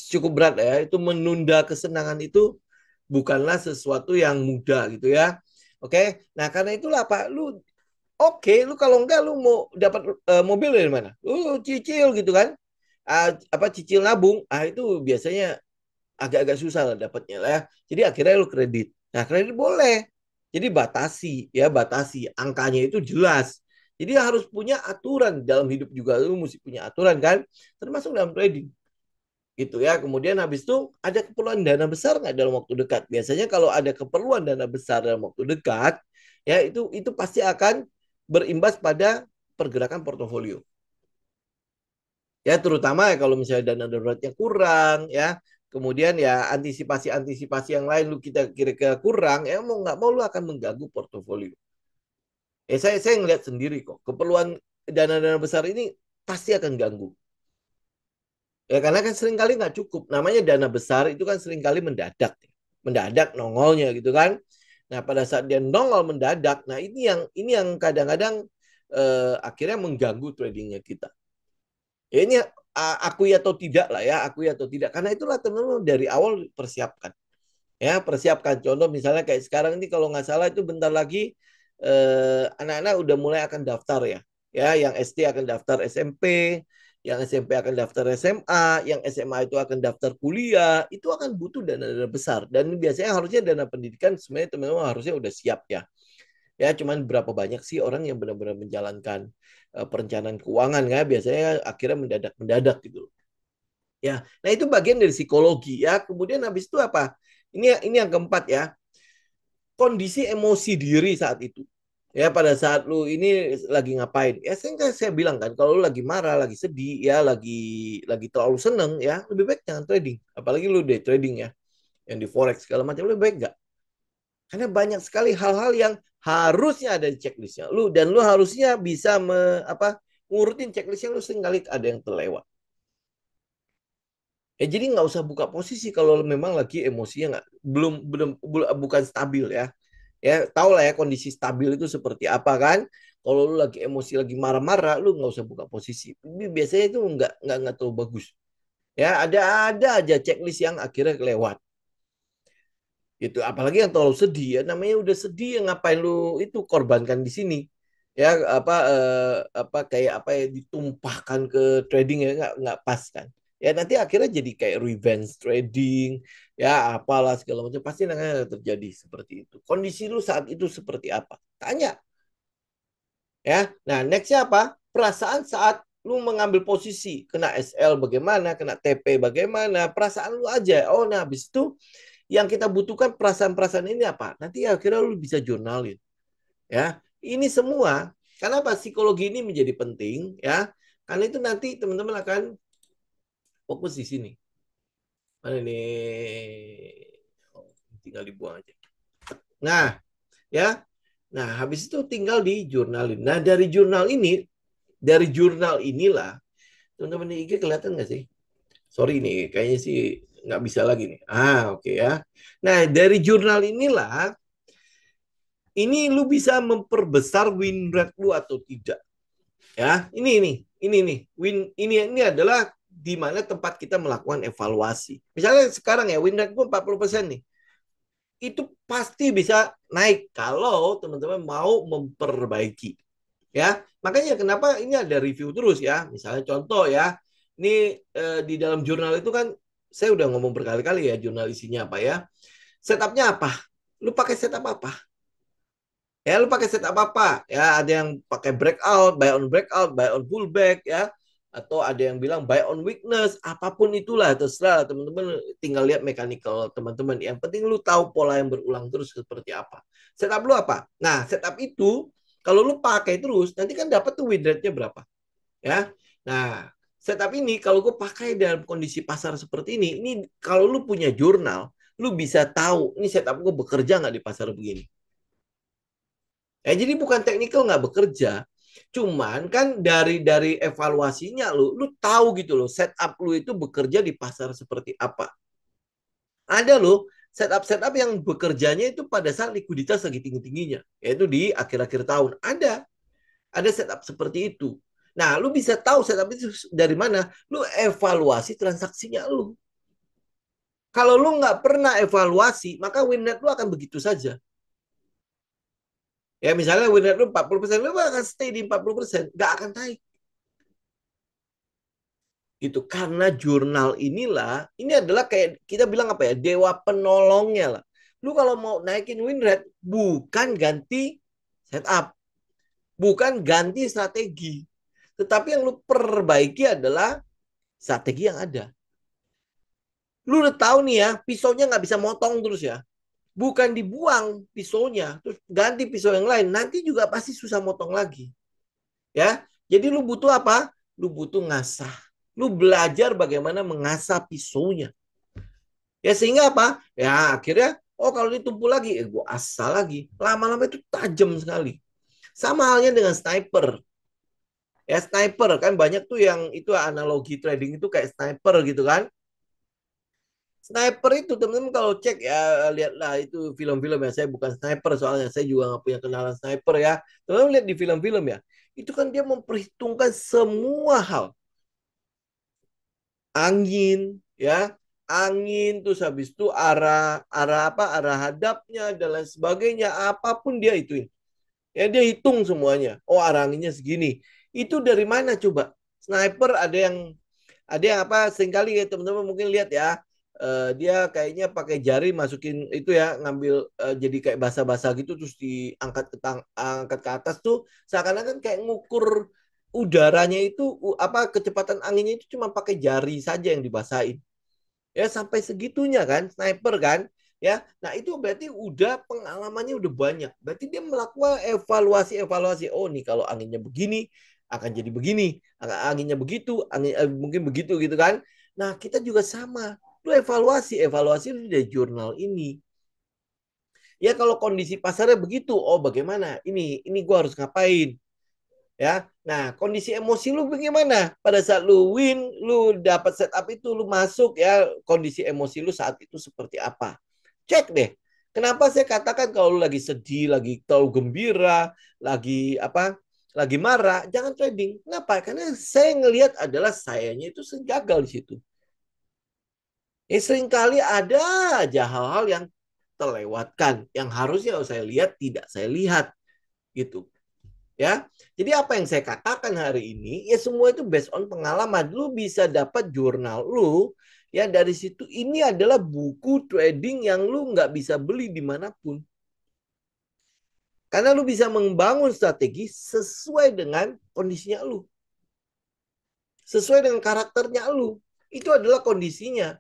cukup berat ya itu menunda kesenangan itu bukanlah sesuatu yang mudah gitu ya oke nah karena itulah Pak lu oke lu kalau enggak lu mau dapat mobil dari mana lu cicil gitu kan cicil nabung itu biasanya agak-agak susah lah dapatnya lah ya. Jadi akhirnya lu kredit. Nah, kredit boleh. Jadi batasi angkanya itu jelas. Jadi harus punya aturan dalam hidup juga lu mesti punya aturan kan, termasuk dalam trading. Gitu ya. Kemudian habis itu ada keperluan dana besar nggak dalam waktu dekat? Biasanya kalau ada keperluan dana besar dalam waktu dekat, ya itu pasti akan berimbas pada pergerakan portofolio. Ya terutama ya kalau misalnya dana daruratnya kurang ya kemudian ya antisipasi yang lain lu kita kira-kira kurang ya mau nggak mau lu akan mengganggu portofolio saya ngelihat sendiri kok keperluan dana-dana besar ini pasti akan ganggu ya karena kan seringkali nggak cukup namanya dana besar itu kan seringkali mendadak nongolnya gitu kan nah pada saat dia nongol mendadak nah ini yang kadang-kadang akhirnya mengganggu tradingnya kita ya ini akui atau tidak lah ya, akui atau tidak. Karena itulah teman-teman dari awal persiapkan. Ya, persiapkan. Contoh misalnya kayak sekarang ini kalau nggak salah itu bentar lagi anak-anak udah mulai akan daftar ya. Ya, yang SD akan daftar SMP, yang SMP akan daftar SMA, yang SMA itu akan daftar kuliah, itu akan butuh dana-dana besar. Dan biasanya harusnya dana pendidikan sebenarnya teman-teman harusnya udah siap ya. Ya, cuman berapa banyak sih orang yang benar-benar menjalankan perencanaan keuangan ya biasanya akhirnya mendadak gitu. Ya, nah itu bagian dari psikologi ya. Kemudian habis itu apa? Ini yang keempat ya. Kondisi emosi diri saat itu. Ya pada saat lu ini lagi ngapain? Ya saya bilang kan kalau lu lagi marah, lagi sedih, ya lagi terlalu seneng ya, lebih baik jangan trading. Apalagi lu day trading ya, yang di forex segala macam lebih baik nggak? Karena banyak sekali hal-hal yang harusnya ada di checklistnya lu dan lu harusnya bisa ngurutin checklistnya lu seringkali ada yang terlewat. Ya jadi nggak usah buka posisi kalau memang lagi emosinya nggak belum bukan stabil ya. Ya tau lah ya kondisi stabil itu seperti apa kan. Kalau lu lagi emosi lagi marah-marah, lu nggak usah buka posisi. Biasanya itu nggak terlalu bagus. Ya ada aja checklist yang akhirnya kelewat. Gitu. Apalagi yang terlalu sedih ya. Namanya udah sedih, ya ngapain lu itu korbankan di sini. ya apa kayak apa ya ditumpahkan ke trading ya nggak pas kan. Ya nanti akhirnya jadi kayak revenge trading, ya apalah segala macam pasti nanti terjadi seperti itu. Kondisi lu saat itu seperti apa? Tanya ya. Nah, nextnya apa? Perasaan saat lu mengambil posisi, kena SL bagaimana, kena TP bagaimana, perasaan lu aja. Oh, nah habis itu yang kita butuhkan perasaan-perasaan ini apa? Nanti akhirnya lu bisa jurnalin. Ya, ini semua kenapa psikologi ini menjadi penting ya? Karena itu nanti teman-teman akan fokus di sini. Mana ini? Oh, tinggal dibuang aja. Nah, ya. Nah, habis itu tinggal di jurnalin. Nah, dari jurnal inilah, teman-teman di IG kelihatan nggak sih? Sorry nih, kayaknya sih nggak bisa lagi nih. Ah, oke ya. Nah, dari jurnal inilah, ini lu bisa memperbesar win rate lu atau tidak. Ya, ini nih. Ini adalah di mana tempat kita melakukan evaluasi. Misalnya sekarang ya, win rate gue 40% nih. Itu pasti bisa naik kalau teman-teman mau memperbaiki. Ya, makanya kenapa ini ada review terus ya. Misalnya contoh ya, ini di dalam jurnal itu kan saya udah ngomong berkali-kali ya jurnal isinya apa ya. Setupnya apa? Lu pakai setup apa? Ya, lu pakai setup apa? Ya, ada yang pakai breakout, buy on pullback ya. Atau ada yang bilang buy on weakness, apapun itulah terserah teman-teman tinggal lihat mechanical teman-teman. Yang penting lu tahu pola yang berulang terus seperti apa. Setup lu apa? Nah, setup itu kalau lu pakai terus nanti kan dapat tuh win rate-nya berapa, ya. Nah, setup ini kalau gue pakai dalam kondisi pasar seperti ini kalau lu punya jurnal, lu bisa tahu ini setup gue bekerja nggak di pasar begini. Jadi bukan teknikal nggak bekerja, cuman kan dari evaluasinya lu tahu gitu loh, setup lu itu bekerja di pasar seperti apa. Ada loh setup yang bekerjanya itu pada saat likuiditas lagi tinggi-tingginya, yaitu di akhir-akhir tahun. Ada setup seperti itu. Nah, lu bisa tahu setup itu dari mana? Lu evaluasi transaksinya lu. Kalau lu nggak pernah evaluasi, maka win rate lu akan begitu saja. Ya misalnya win rate lu 40%, lu akan stay di 40%, nggak akan naik. Gitu. Karena jurnal inilah, ini adalah kayak kita bilang apa ya, dewa penolongnya lah. Lu kalau mau naikin win rate, bukan ganti setup, bukan ganti strategi. Tetapi yang lu perbaiki adalah strategi yang ada. Lu udah tahu nih ya, pisaunya nggak bisa motong terus ya. Bukan dibuang pisaunya, terus ganti pisau yang lain. Nanti juga pasti susah motong lagi. Ya, jadi lu butuh apa? Lu butuh ngasah. Lu belajar bagaimana mengasah pisaunya. Ya sehingga apa? Ya akhirnya, oh kalau ditumpul lagi, gue asal lagi. Lama-lama itu tajam sekali. Sama halnya dengan sniper. Ya sniper kan banyak tuh yang itu analogi trading itu kayak sniper gitu kan. Sniper itu teman-teman kalau cek ya lihatlah itu film-film ya. Saya bukan sniper soalnya saya juga nggak punya kenalan sniper ya. Teman-teman lihat di film-film ya. Itu kan dia memperhitungkan semua hal. Angin ya, angin terus habis itu arah arah apa arah hadapnya dan lain sebagainya apapun dia ituin. Ya dia hitung semuanya. Oh arah anginnya segini. Itu dari mana coba? Sniper ada yang apa seringkali ya teman-teman mungkin lihat ya dia kayaknya pakai jari masukin itu ya ngambil jadi kayak basah-basah gitu terus diangkat angkat ke atas tuh seakan-akan kayak ngukur udaranya itu apa kecepatan anginnya itu cuma pakai jari saja yang dibasahin ya sampai segitunya kan sniper kan ya nah itu berarti udah pengalamannya udah banyak berarti dia melakukan evaluasi oh nih kalau anginnya begini akan jadi begini anginnya begitu mungkin begitu gitu kan nah kita juga sama lu evaluasi lu dari jurnal ini ya kalau kondisi pasarnya begitu oh bagaimana ini gua harus ngapain ya. Nah, kondisi emosi lu bagaimana? Pada saat lu win, lu dapat setup itu, lu masuk ya, kondisi emosi lu saat itu seperti apa? Cek deh. Kenapa saya katakan kalau lu lagi sedih, lagi terlalu gembira, lagi apa? Lagi marah, jangan trading. Kenapa? Karena saya ngelihat adalah sayanya itu gagal di situ. Seringkali ada aja hal-hal yang terlewatkan, yang harusnya saya lihat tidak saya lihat gitu. Ya, jadi apa yang saya katakan hari ini, ya semua itu based on pengalaman. Lu bisa dapat jurnal lu, ya dari situ ini adalah buku trading yang lu nggak bisa beli dimanapun. Karena lu bisa membangun strategi sesuai dengan kondisinya lu. Sesuai dengan karakternya lu. Itu adalah kondisinya.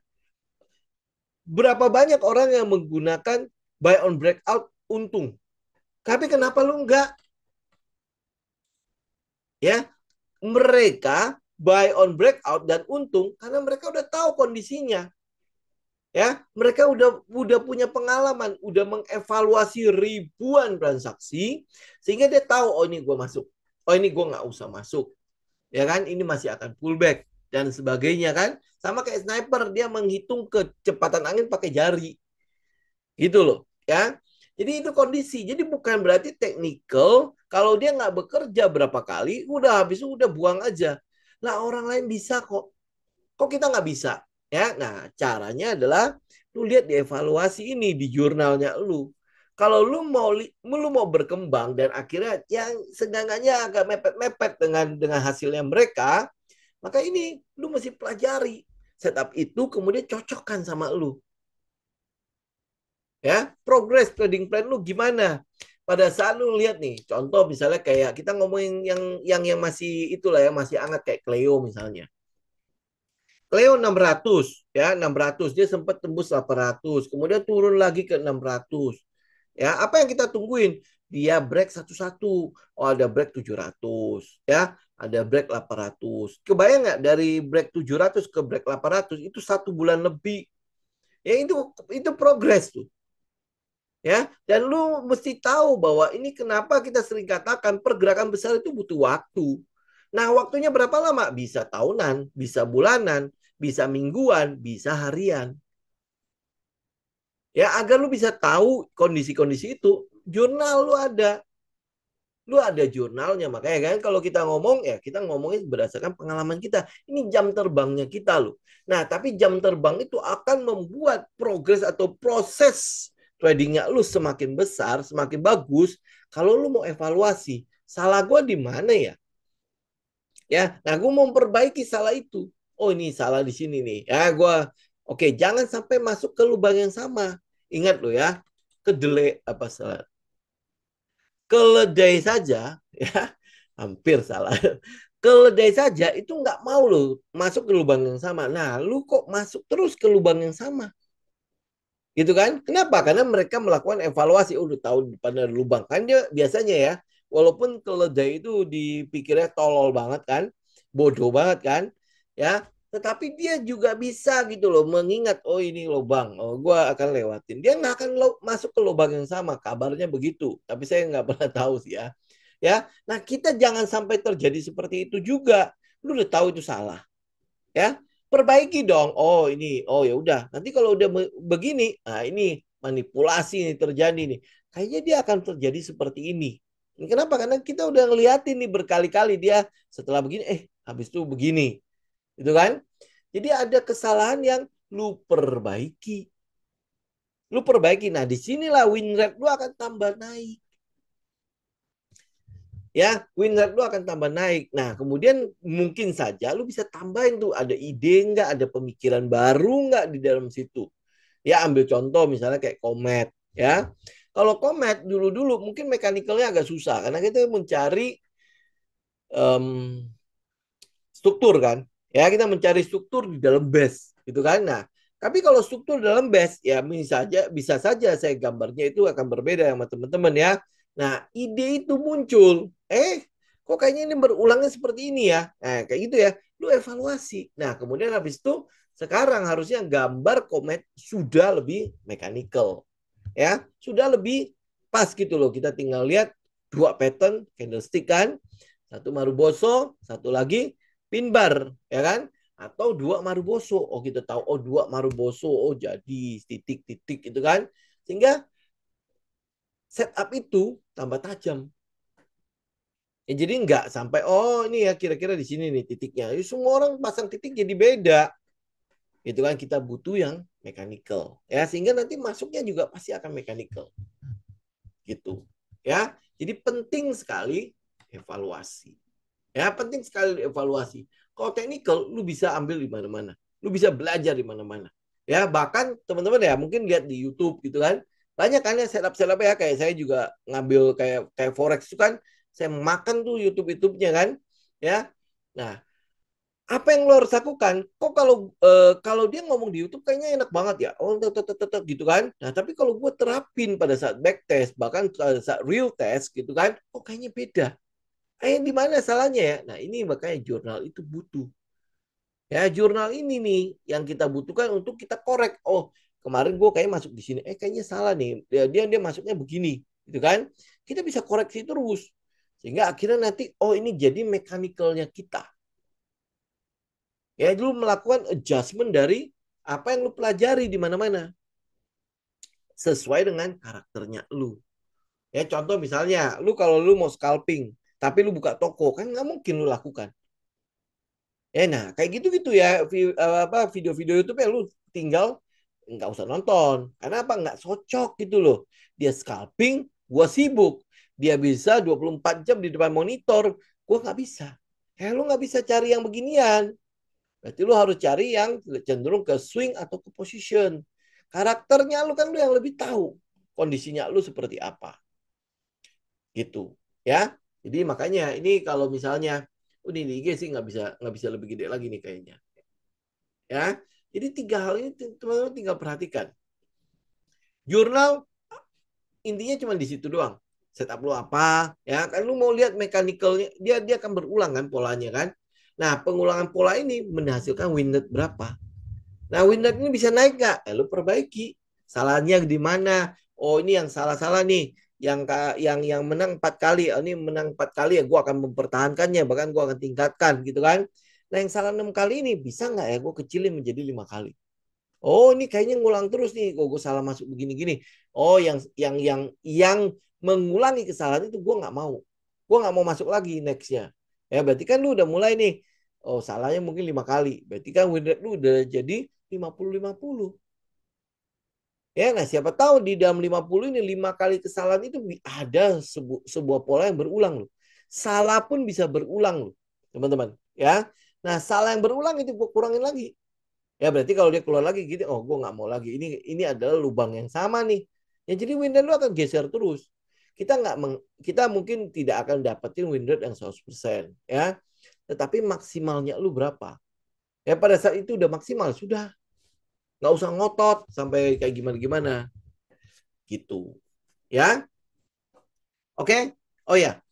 Berapa banyak orang yang menggunakan buy on breakout untung. Tapi kenapa lu enggak? Ya, mereka buy on breakout dan untung karena mereka udah tahu kondisinya. Ya, mereka udah punya pengalaman, udah mengevaluasi ribuan transaksi sehingga dia tahu oh ini gue masuk. Oh ini gue nggak usah masuk. Ya kan? Ini masih akan pullback dan sebagainya kan? Sama kayak sniper dia menghitung kecepatan angin pakai jari. Gitu loh, ya. Jadi itu kondisi. Jadi bukan berarti technical kalau dia nggak bekerja berapa kali, udah habis itu udah buang aja. Lah orang lain bisa kok. Kok kita nggak bisa? Ya, nah caranya adalah lu lihat di evaluasi ini di jurnalnya lu. Kalau lu mau berkembang dan akhirnya yang seenggaknya agak mepet-mepet dengan hasilnya mereka, maka ini lu mesti pelajari setup itu kemudian cocokkan sama lu. Ya, progress trading plan lu gimana? Pada saat lu lihat nih, contoh misalnya kayak kita ngomongin yang masih itulah ya, masih hangat kayak Cleo misalnya. Cleo 600 ya, 600 dia sempat tembus 800, kemudian turun lagi ke 600. Ya, apa yang kita tungguin? Dia break satu-satu. Oh, ada break 700 ya, ada break 800. Kebayang nggak dari break 700 ke break 800 itu 1 bulan lebih. Ya itu progress tuh. Ya, dan lu mesti tahu bahwa ini kenapa kita sering katakan pergerakan besar itu butuh waktu. Nah, waktunya berapa lama? Bisa tahunan, bisa bulanan, bisa mingguan, bisa harian. Ya, agar lu bisa tahu kondisi-kondisi itu, jurnal lu ada jurnalnya. Makanya kan kalau kita ngomong ya kita ngomongin berdasarkan pengalaman kita. Ini jam terbangnya kita loh. Nah, tapi jam terbang itu akan membuat progres atau proses tradingnya lu semakin besar, semakin bagus kalau lu mau evaluasi. Salah gue di mana ya? Ya, nah gue mau memperbaiki salah itu. Oh ini salah di sini nih. Ya gue, oke jangan sampai masuk ke lubang yang sama. Ingat lo ya, kedelai apa salah? Keledai saja, ya hampir salah. Keledai saja itu nggak mau lo masuk ke lubang yang sama. Nah, lu kok masuk terus ke lubang yang sama? Gitu kan? Kenapa? Karena mereka melakukan evaluasi. Oh, udah tahu di depan ada lubang. Kan dia biasanya ya, walaupun keledai itu dipikirnya tolol banget kan, bodoh banget kan, ya. Tetapi dia juga bisa gitu loh mengingat, oh ini lubang, oh gua akan lewatin. Dia nggak akan masuk ke lubang yang sama, kabarnya begitu. Tapi saya nggak pernah tahu sih ya. Ya, nah kita jangan sampai terjadi seperti itu juga. Lu udah tahu itu salah, ya perbaiki dong. Oh ini, oh ya udah. Nanti kalau udah begini, nah ini manipulasi nih terjadi nih. Kayaknya dia akan terjadi seperti ini. Kenapa? Karena kita udah ngeliatin nih berkali-kali dia setelah begini, habis itu begini, gitu kan? Jadi ada kesalahan yang lu perbaiki, lu perbaiki. Nah disinilah win rate lu akan tambah naik. Ya, win rate lu akan tambah naik. Nah, kemudian mungkin saja lu bisa tambahin tuh ada ide nggak, ada pemikiran baru nggak di dalam situ. Ya, ambil contoh misalnya kayak Komet, ya. Kalau Komet dulu-dulu mungkin mekanikalnya agak susah karena kita mencari um, struktur kan. Ya, kita mencari struktur di dalam base, gitu kan. Nah, tapi kalau struktur dalam base ya bisa saja saya gambarnya itu akan berbeda sama teman-teman ya. Nah, ide itu muncul. Kok kayaknya ini berulangnya seperti ini ya. Nah, kayak gitu ya. Lu evaluasi. Nah, kemudian habis itu sekarang harusnya gambar komet sudah lebih mechanical. Ya, sudah lebih pas gitu loh. Kita tinggal lihat dua pattern candlestick kan. Satu Maruboso, satu lagi pin bar, ya kan? Atau dua Maruboso. Oh, kita tahu oh dua Maruboso, oh jadi titik-titik gitu kan. Sehingga setup itu tambah tajam. Ya, jadi nggak sampai oh ini ya kira-kira di sini nih titiknya. Ya, semua orang pasang titik jadi beda. Itu kan kita butuh yang mechanical. Ya, sehingga nanti masuknya juga pasti akan mechanical. Gitu. Ya. Jadi penting sekali evaluasi. Ya, penting sekali evaluasi. Kalau technical, lu bisa ambil di mana-mana. Lu bisa belajar di mana-mana. Ya, bahkan teman-teman ya mungkin lihat di YouTube gitu kan. Banyak kan ya setup-setup ya, kayak saya juga ngambil kayak kayak forex itu kan, saya makan tuh YouTube-YouTube-nya kan. Ya. Nah, apa yang lo harus lakukan? Kok kalau dia ngomong di YouTube kayaknya enak banget ya. Oh, tetep gitu kan. Nah, tapi kalau gue terapin pada saat back test, bahkan pada saat real test gitu kan, kok kayaknya beda. Di mana salahnya ya? Nah, ini makanya jurnal itu butuh. Ya, jurnal ini nih yang kita butuhkan untuk kita korek. Oh, kemarin gue kayak masuk di sini. Kayaknya salah nih. Dia masuknya begini, gitu kan? Kita bisa koreksi terus. Sehingga akhirnya nanti, oh ini jadi mechanical-nya kita. Ya, dulu melakukan adjustment dari apa yang lu pelajari di mana-mana. Sesuai dengan karakternya lu. Ya, contoh misalnya, lu kalau lu mau scalping, tapi lu buka toko, kan nggak mungkin lu lakukan. Nah kayak gitu-gitu ya video-video YouTube ya lu tinggal nggak usah nonton. Karena apa? Nggak cocok gitu loh. Dia scalping, gua sibuk. Dia bisa 24 jam di depan monitor, gua nggak bisa. Lu nggak bisa cari yang beginian. Berarti lu harus cari yang cenderung ke swing atau ke position. Karakternya lu kan lu yang lebih tahu kondisinya lu seperti apa. Gitu ya. Jadi makanya ini kalau misalnya ini di IG sih nggak bisa lebih gede lagi nih kayaknya. Ya. Jadi tiga hal ini teman-teman tinggal perhatikan. Jurnal intinya cuma di situ doang. Setup lu apa, ya kan lu mau lihat mechanical-nya, dia akan berulang kan polanya kan. Nah, pengulangan pola ini menghasilkan win rate berapa. Nah, win rate ini bisa naik nggak? Lu perbaiki. Salahnya di mana? Oh, ini yang salah-salah nih. Yang menang 4 kali, ini menang 4 kali ya, gue akan mempertahankannya, bahkan gue akan tingkatkan gitu kan. Nah, yang salah 6 kali ini bisa nggak ya gue kecilin menjadi 5 kali? Oh, ini kayaknya ngulang terus nih. Kok gue salah masuk begini-gini. Oh, yang mengulangi kesalahan itu gue nggak mau. Gue nggak mau masuk lagi nextnya. Ya, berarti kan lu udah mulai nih. Oh, salahnya mungkin 5 kali. Berarti kan win rate lu udah jadi 50-50. Ya, nah siapa tahu di dalam 50 ini 5 kali kesalahan itu ada sebuah pola yang berulang loh. Salah pun bisa berulang loh, teman-teman. Ya, nah salah yang berulang itu gue kurangin lagi. Ya berarti kalau dia keluar lagi gitu, oh gue nggak mau lagi. Ini adalah lubang yang sama nih. Ya jadi win rate lu akan geser terus. Kita mungkin tidak akan dapetin win rate yang 100%, ya. Tetapi maksimalnya lu berapa? Ya pada saat itu udah maksimal, sudah. Nggak usah ngotot sampai kayak gimana-gimana. Gitu. Ya. Oke? Oh ya.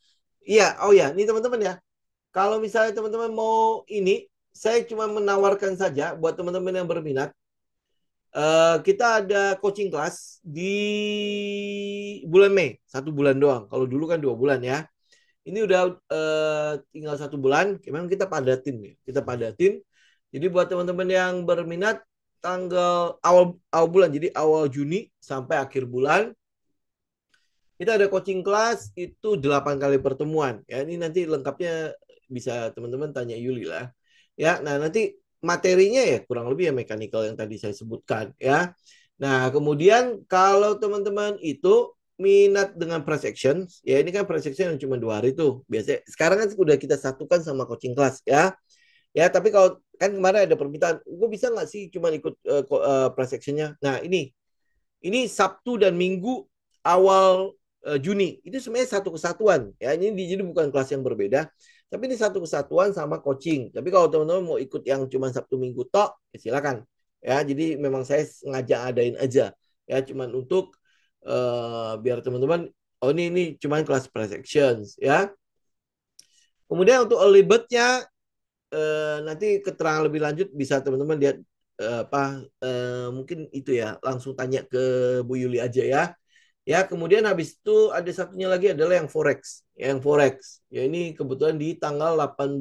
Iya, oh ya. Ini teman-teman ya. Kalau misalnya teman-teman mau ini, saya cuma menawarkan saja buat teman-teman yang berminat. Kita ada coaching class di bulan Mei, 1 bulan doang. Kalau dulu kan 2 bulan ya. Ini udah tinggal 1 bulan. Memang kita padatin ya, kita padatin. Jadi buat teman-teman yang berminat tanggal awal awal bulan, jadi awal Juni sampai akhir bulan, kita ada coaching class itu 8 kali pertemuan. Ya ini nanti lengkapnya bisa teman-teman tanya Yuli lah. Ya, nah nanti materinya ya kurang lebih ya mechanical yang tadi saya sebutkan ya. Nah, kemudian kalau teman-teman itu minat dengan press action, ya ini kan press action yang cuma 2 hari tuh. Biasanya sekarang kan udah kita satukan sama coaching class ya. Ya, tapi kalau kan kemarin ada permintaan, gue bisa nggak sih cuma ikut press actionnya? Nah, ini Sabtu dan Minggu awal Juni. Itu sebenarnya satu kesatuan. Ya, ini jadi bukan kelas yang berbeda. Tapi ini satu kesatuan sama coaching. Tapi kalau teman-teman mau ikut yang cuma Sabtu Minggu tok, ya silakan. Ya, jadi memang saya sengaja adain aja. Ya, cuma untuk biar teman-teman, oh ini cuma kelas press actions. Ya. Kemudian untuk early bird-nya, nanti keterangan lebih lanjut bisa teman-teman lihat mungkin itu ya langsung tanya ke Bu Yuli aja ya. Ya, kemudian habis itu ada satunya lagi adalah yang forex. Yang forex. Ya ini kebetulan di tanggal 18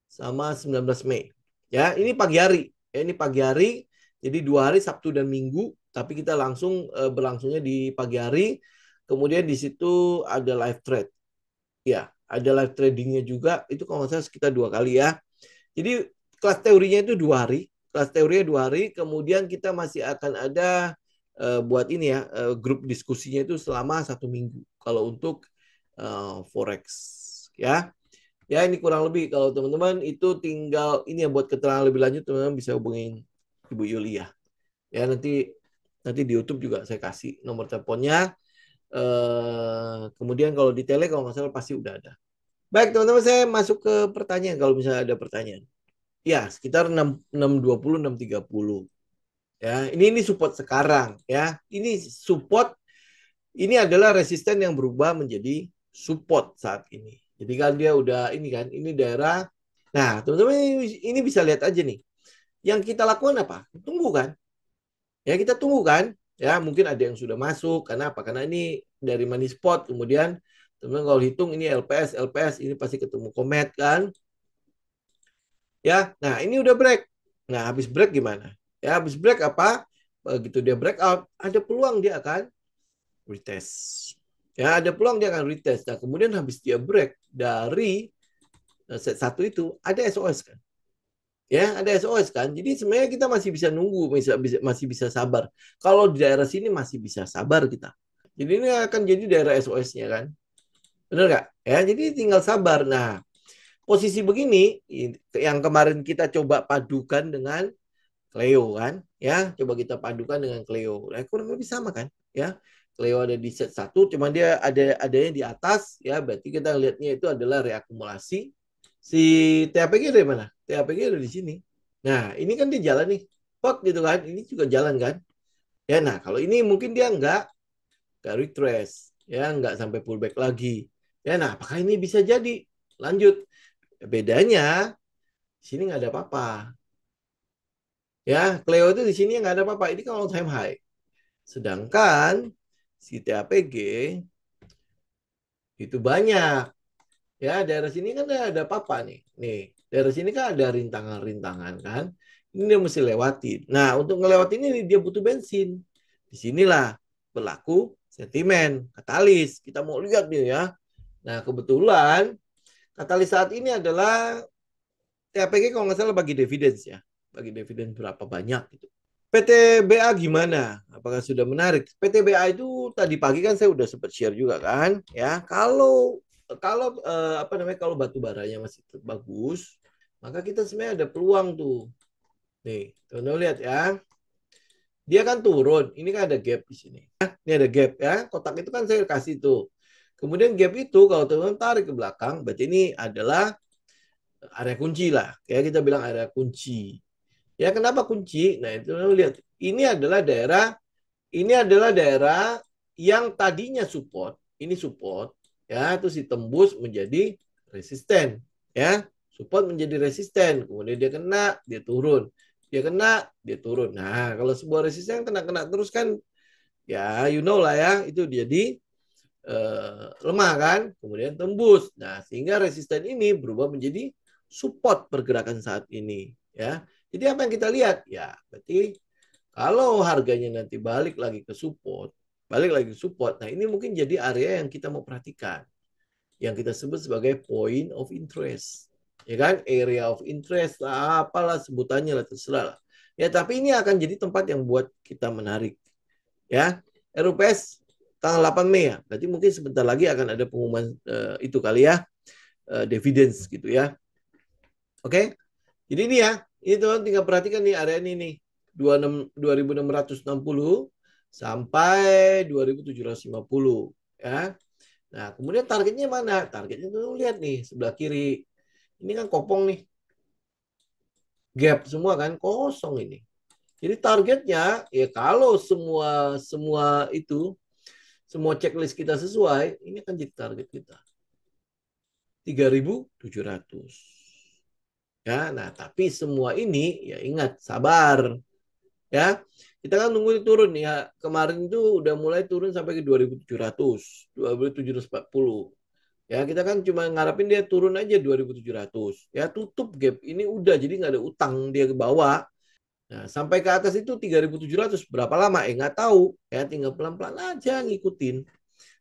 sama 19 Mei. Ya, ini pagi hari. Ya, ini pagi hari. Jadi 2 hari Sabtu dan Minggu, tapi kita langsung berlangsungnya di pagi hari. Kemudian di situ ada live trade. Ya, ada live tradingnya juga. Itu kalau nggak salah sekitar 2 kali ya. Jadi kelas teorinya itu 2 hari. Kelas teorinya 2 hari. Kemudian kita masih akan ada buat ini ya grup diskusinya itu selama 1 minggu. Kalau untuk forex ya. Ya ini kurang lebih kalau teman-teman itu tinggal ini ya buat keterangan lebih lanjut teman-teman bisa hubungin Ibu Yulia. Ya nanti di YouTube juga saya kasih nomor teleponnya. Kemudian kalau di tele kalau nggak salah pasti udah ada. Baik teman-teman saya masuk ke pertanyaan kalau misalnya ada pertanyaan. Ya sekitar 6.20 6.30. Ya ini support sekarang ya. Ini support ini adalah resisten yang berubah menjadi support saat ini. Jadi kan dia udah ini kan ini daerah. Nah teman-teman ini bisa lihat aja nih. Yang kita lakukan apa? Tunggu kan? Ya kita tunggu kan? Ya mungkin ada yang sudah masuk karena apa? Karena ini dari money spot kemudian teman-teman kalau hitung ini LPS LPS ini pasti ketemu komet kan? Ya, nah ini udah break. Nah habis break gimana? Ya habis break apa? Begitu dia break out, ada peluang dia akan retest. Ya ada peluang dia akan retest. Nah kemudian habis dia break dari set satu itu ada SOS kan? Ya ada SOS kan? Jadi sebenarnya kita masih bisa nunggu, masih bisa sabar. Kalau di daerah sini masih bisa sabar kita. Jadi ini akan jadi daerah SOS-nya kan? Benar nggak? Ya jadi tinggal sabar. Nah posisi begini yang kemarin kita coba padukan dengan Cleo kan ya coba kita padukan dengan Cleo nah, kurang lebih sama kan ya Cleo ada di set satu cuma dia adanya di atas ya berarti kita lihatnya itu adalah reakumulasi si TAPG dari mana TAPG ada di sini nah ini kan dia jalan nih hot gitu kan ini juga jalan kan ya nah kalau ini mungkin dia nggak retrace ya nggak sampai pullback lagi ya nah apakah ini bisa jadi lanjut bedanya di sini nggak ada apa-apa ya Cleo itu di sini nggak ada apa-apa ini kan all time high sedangkan si TAPG itu banyak ya daerah sini kan ada apa-apa nih daerah sini kan ada rintangan-rintangan kan ini dia mesti lewati nah untuk ngelewati ini dia butuh bensin disinilah berlaku sentimen katalis kita mau lihat nih ya nah kebetulan katalis saat ini adalah TAPG kalau nggak salah bagi dividen ya bagi dividen berapa banyak gitu PTBA gimana? Apakah sudah menarik? PTBA itu tadi pagi kan saya udah sempat share juga kan, ya. Kalau kalau apa namanya kalau batu baranya masih bagus, maka kita sebenarnya ada peluang tuh. Nih, teman-teman lihat ya. Dia kan turun. Ini kan ada gap di sini. Ini ada gap ya. Kotak itu kan saya kasih tuh. Kemudian gap itu kalau teman-teman tarik ke belakang, berarti ini adalah area kunci lah. Kayak kita bilang area kunci. Ya kenapa kunci? Nah itu lihat. Ini adalah daerah yang tadinya support, ini support, ya terus ditembus menjadi resisten, ya support menjadi resisten, kemudian dia kena, dia turun, dia kena, dia turun. Nah kalau sebuah resisten kena terus kan, ya you know lah ya, itu jadi lemah kan, kemudian tembus. Nah sehingga resisten ini berubah menjadi support pergerakan saat ini, ya. Jadi apa yang kita lihat? Ya berarti kalau harganya nanti balik lagi ke support, nah ini mungkin jadi area yang kita mau perhatikan. Yang kita sebut sebagai point of interest. Ya kan? Area of interest lah, apalah sebutannya lah, terserah lah. Ya, tapi ini akan jadi tempat yang buat kita menarik. Ya, RUPS tanggal 8 Mei ya. Berarti mungkin sebentar lagi akan ada pengumuman itu kali ya. Dividends gitu ya. Oke. Jadi ini ya, ini teman tinggal perhatikan nih area ini nih. 2660 sampai 2750 ya. Nah, kemudian targetnya mana? Targetnya tuh lihat nih sebelah kiri. Ini kan kopong nih. Gap semua kan kosong ini. Jadi targetnya ya kalau semua semua itu semua checklist kita sesuai, ini akan jadi target kita. 3.700. Ya, nah tapi semua ini ya ingat sabar. Ya, kita kan nunggu turun ya. Kemarin itu udah mulai turun sampai ke 2.700, 2.740. Ya, kita kan cuma ngarepin dia turun aja 2.700. Ya, tutup gap. Ini udah jadi nggak ada utang dia ke bawah. Nah, sampai ke atas itu 3.700 berapa lama? Nggak tahu. Ya, tinggal pelan-pelan aja ngikutin.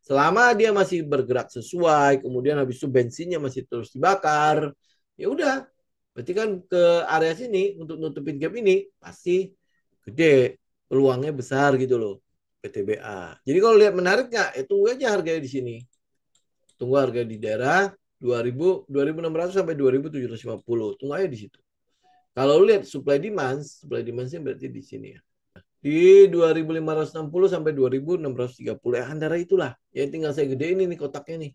Selama dia masih bergerak sesuai, kemudian habis itu bensinnya masih terus dibakar, ya udah. Berarti kan ke area sini untuk nutupin gap ini pasti gede, peluangnya besar gitu loh PTBA. Jadi kalau lihat menarik nggak, ya tunggu aja harganya di sini. Tunggu harga di daerah 2000, 2600 sampai 2750. Tunggu aja di situ. Kalau lihat supply demand-nya berarti di sini ya. Di 2560 sampai 2630 ya antara itulah. Ya tinggal saya gedein ini kotaknya nih.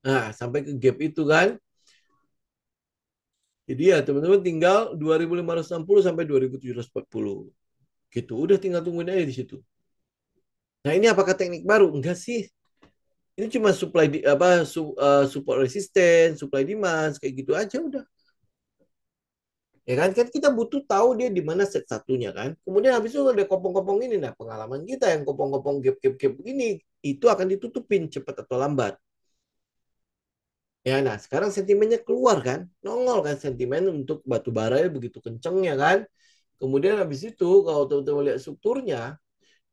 Nah, sampai ke gap itu kan. Jadi ya teman-teman tinggal 2560 sampai 2740. Gitu. Udah tinggal tungguin aja di situ. Nah, ini apakah teknik baru? Enggak sih. Ini cuma supply di apa support resisten, supply demand kayak gitu aja udah. Ya kan, kan kita butuh tahu dia di mana set satunya kan. Kemudian habis itu ada kopong-kopong ini. Nah, pengalaman kita yang kopong-kopong gap-gap begini, itu akan ditutupin cepat atau lambat. Ya, nah sekarang sentimennya keluar kan. Nongol kan sentimen untuk batu bara begitu kencengnya kan. Kemudian habis itu kalau teman-teman lihat strukturnya,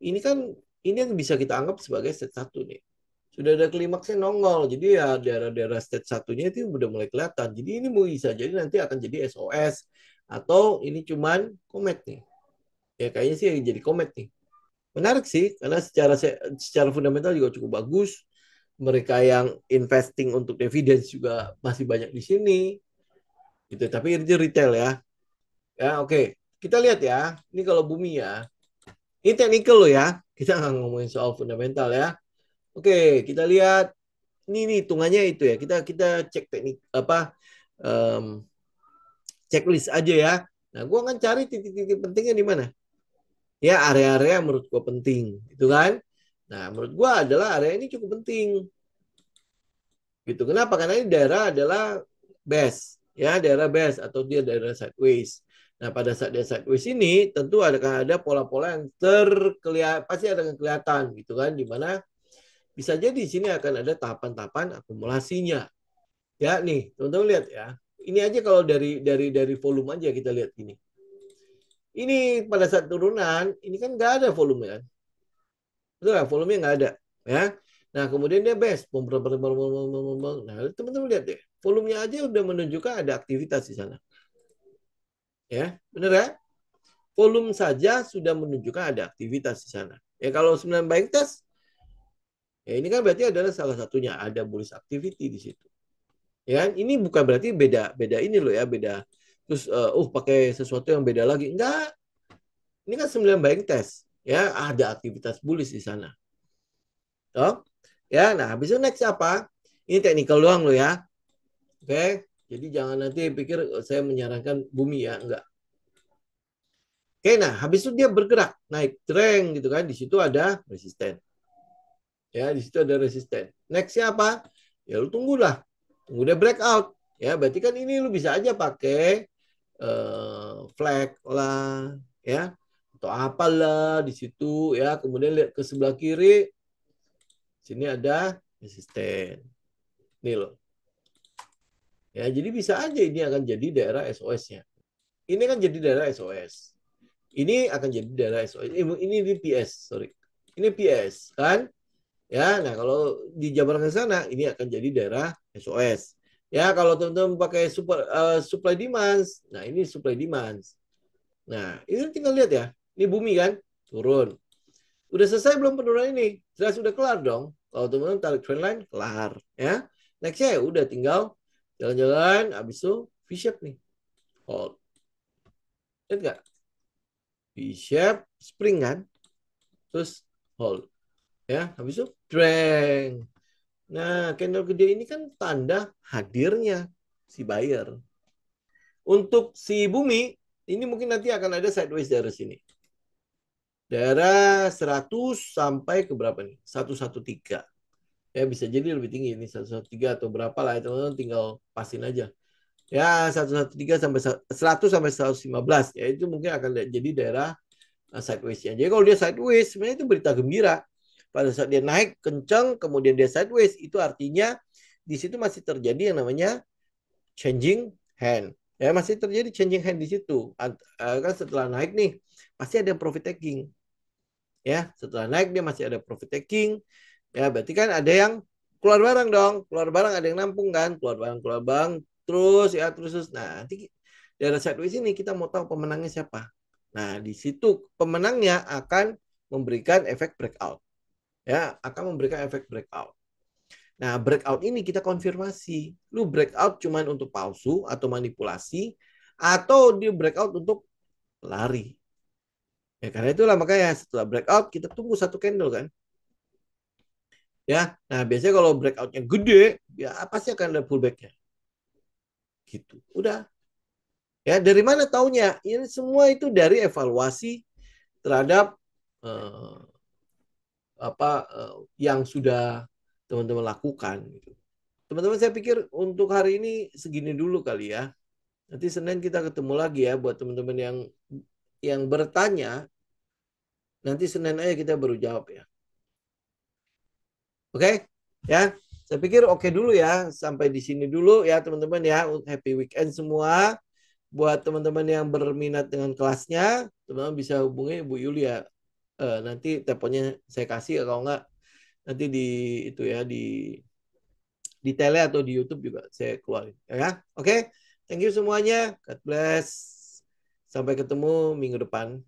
ini kan ini yang bisa kita anggap sebagai set satu nih. Sudah ada klimaksnya nongol. Jadi ya daerah-daerah stage satunya itu udah mulai kelihatan. Jadi ini bisa jadi nanti akan jadi SOS atau ini cuman komet nih. Ya kayaknya sih jadi komet nih. Menarik sih karena secara fundamental juga cukup bagus. Mereka yang investing untuk dividends juga masih banyak di sini. Gitu. Tapi ini retail ya. Ya oke. Kita lihat ya. Ini kalau bumi ya. Ini technical loh ya. Kita nggak ngomongin soal fundamental ya. Oke, kita lihat ini hitungannya itu ya. Kita cek teknik apa checklist aja ya. Nah, gua akan cari titik-titik pentingnya di mana. Ya, area-area yang menurut gua penting, gitu kan? Nah, menurut gua adalah area ini cukup penting. Gitu. Kenapa? Karena ini daerah adalah base, ya, daerah base atau dia daerah sideways. Nah, pada saat dia sideways ini tentu ada pola-pola yang terkelihatan pasti ada yang kelihatan gitu kan di mana bisa jadi di sini akan ada tahapan-tahapan akumulasinya. Ya nih, teman-teman lihat ya. Ini aja kalau dari volume aja kita lihat ini. Ini pada saat turunan, ini kan nggak ada volume kan. Betul nggak? Volumenya nggak ada. Ya. Nah, kemudian dia base. Nah, teman-teman lihat deh. Volumenya aja udah menunjukkan ada aktivitas di sana. Ya, benar ya? Volume saja sudah menunjukkan ada aktivitas di sana. Ya, kalau 9 buying test, ya ini kan berarti adalah salah satunya. Ada bullish activity di situ. Ya, ini bukan berarti beda ini loh ya, beda. Terus pakai sesuatu yang beda lagi. Enggak. Ini kan 9 buying test. Ya, ada aktivitas bullish di sana. Oh, ya, nah habis itu next apa? Ini technical doang loh ya. Oke. Jadi jangan nanti pikir saya menyarankan bumi ya, enggak. Oke, nah habis itu dia bergerak naik tren gitu kan. Di situ ada resisten. Ya, di situ ada resisten. Nextnya apa? Ya lu tunggulah. Tunggu dia breakout. Ya, berarti kan ini lu bisa aja pakai flag lah, ya, atau apalah di situ ya. Kemudian lihat ke sebelah kiri, sini ada resisten. Nih loh. Ya, jadi bisa aja ini akan jadi daerah SOS-nya. Ini kan jadi daerah SOS. Ini akan jadi daerah SOS. Ini di PS, sorry. Ini PS kan? Ya, nah kalau dijabarkan ke sana, ini akan jadi daerah SOS. Ya, kalau teman-teman pakai supply demand, nah ini supply demand. Nah, ini tinggal lihat ya. Ini bumi kan, turun. Udah selesai belum penurunan ini? Jelas sudah kelar dong. Kalau teman-teman tarik trendline, kelar. Ya, nextnya ya udah tinggal jalan-jalan, habis itu V-shape nih. Hold. Lihat nggak? V-shape, spring kan? Terus hold. Ya, habis itu drang. Nah, candle gede ini kan tanda hadirnya si buyer. Untuk si bumi, ini mungkin nanti akan ada sideways dari sini. Daerah 100 sampai ke berapa nih? 113. Ya, bisa jadi lebih tinggi ini 113 atau berapa lah, teman-teman tinggal pasin aja. Ya, 113 sampai 100 sampai 115. Ya, itu mungkin akan jadi daerah sideways-nya. Jadi kalau dia sideways, sebenarnya itu berita gembira. Pada saat dia naik kencang, kemudian dia sideways, itu artinya di situ masih terjadi yang namanya changing hand. Ya, masih terjadi changing hand di situ. Kan setelah naik nih, pasti ada profit taking. Ya, setelah naik dia masih ada profit taking. Ya, berarti kan ada yang keluar barang dong. Keluar barang ada yang nampung kan. Keluar barang terus ya terus. Nah, nanti daerah sideways ini kita mau tahu pemenangnya siapa. Nah, di situ pemenangnya akan memberikan efek breakout. Ya, akan memberikan efek breakout. Nah, breakout ini kita konfirmasi. Lu breakout cuman untuk palsu atau manipulasi, atau dia breakout untuk lari. Ya, karena itulah makanya setelah breakout kita tunggu satu candle kan. Ya, nah biasanya kalau breakoutnya gede, ya pasti akan ada pullbacknya. Gitu. Udah. Ya, dari mana taunya? Ini semua itu dari evaluasi terhadap eh, yang sudah teman-teman lakukan. Gitu. Teman-teman, saya pikir untuk hari ini segini dulu kali ya. Nanti Senin kita ketemu lagi ya buat teman-teman yang bertanya. Nanti Senin aja kita baru jawab ya. Oke? Ya. Saya pikir oke dulu ya. Sampai di sini dulu ya teman-teman ya. Happy weekend semua. Buat teman-teman yang berminat dengan kelasnya, teman-teman bisa hubungi Bu Yulia. Nanti teleponnya saya kasih, kalau enggak nanti di itu ya di tele atau di YouTube juga saya keluarin ya. Oke, thank you semuanya. God bless. Sampai ketemu minggu depan.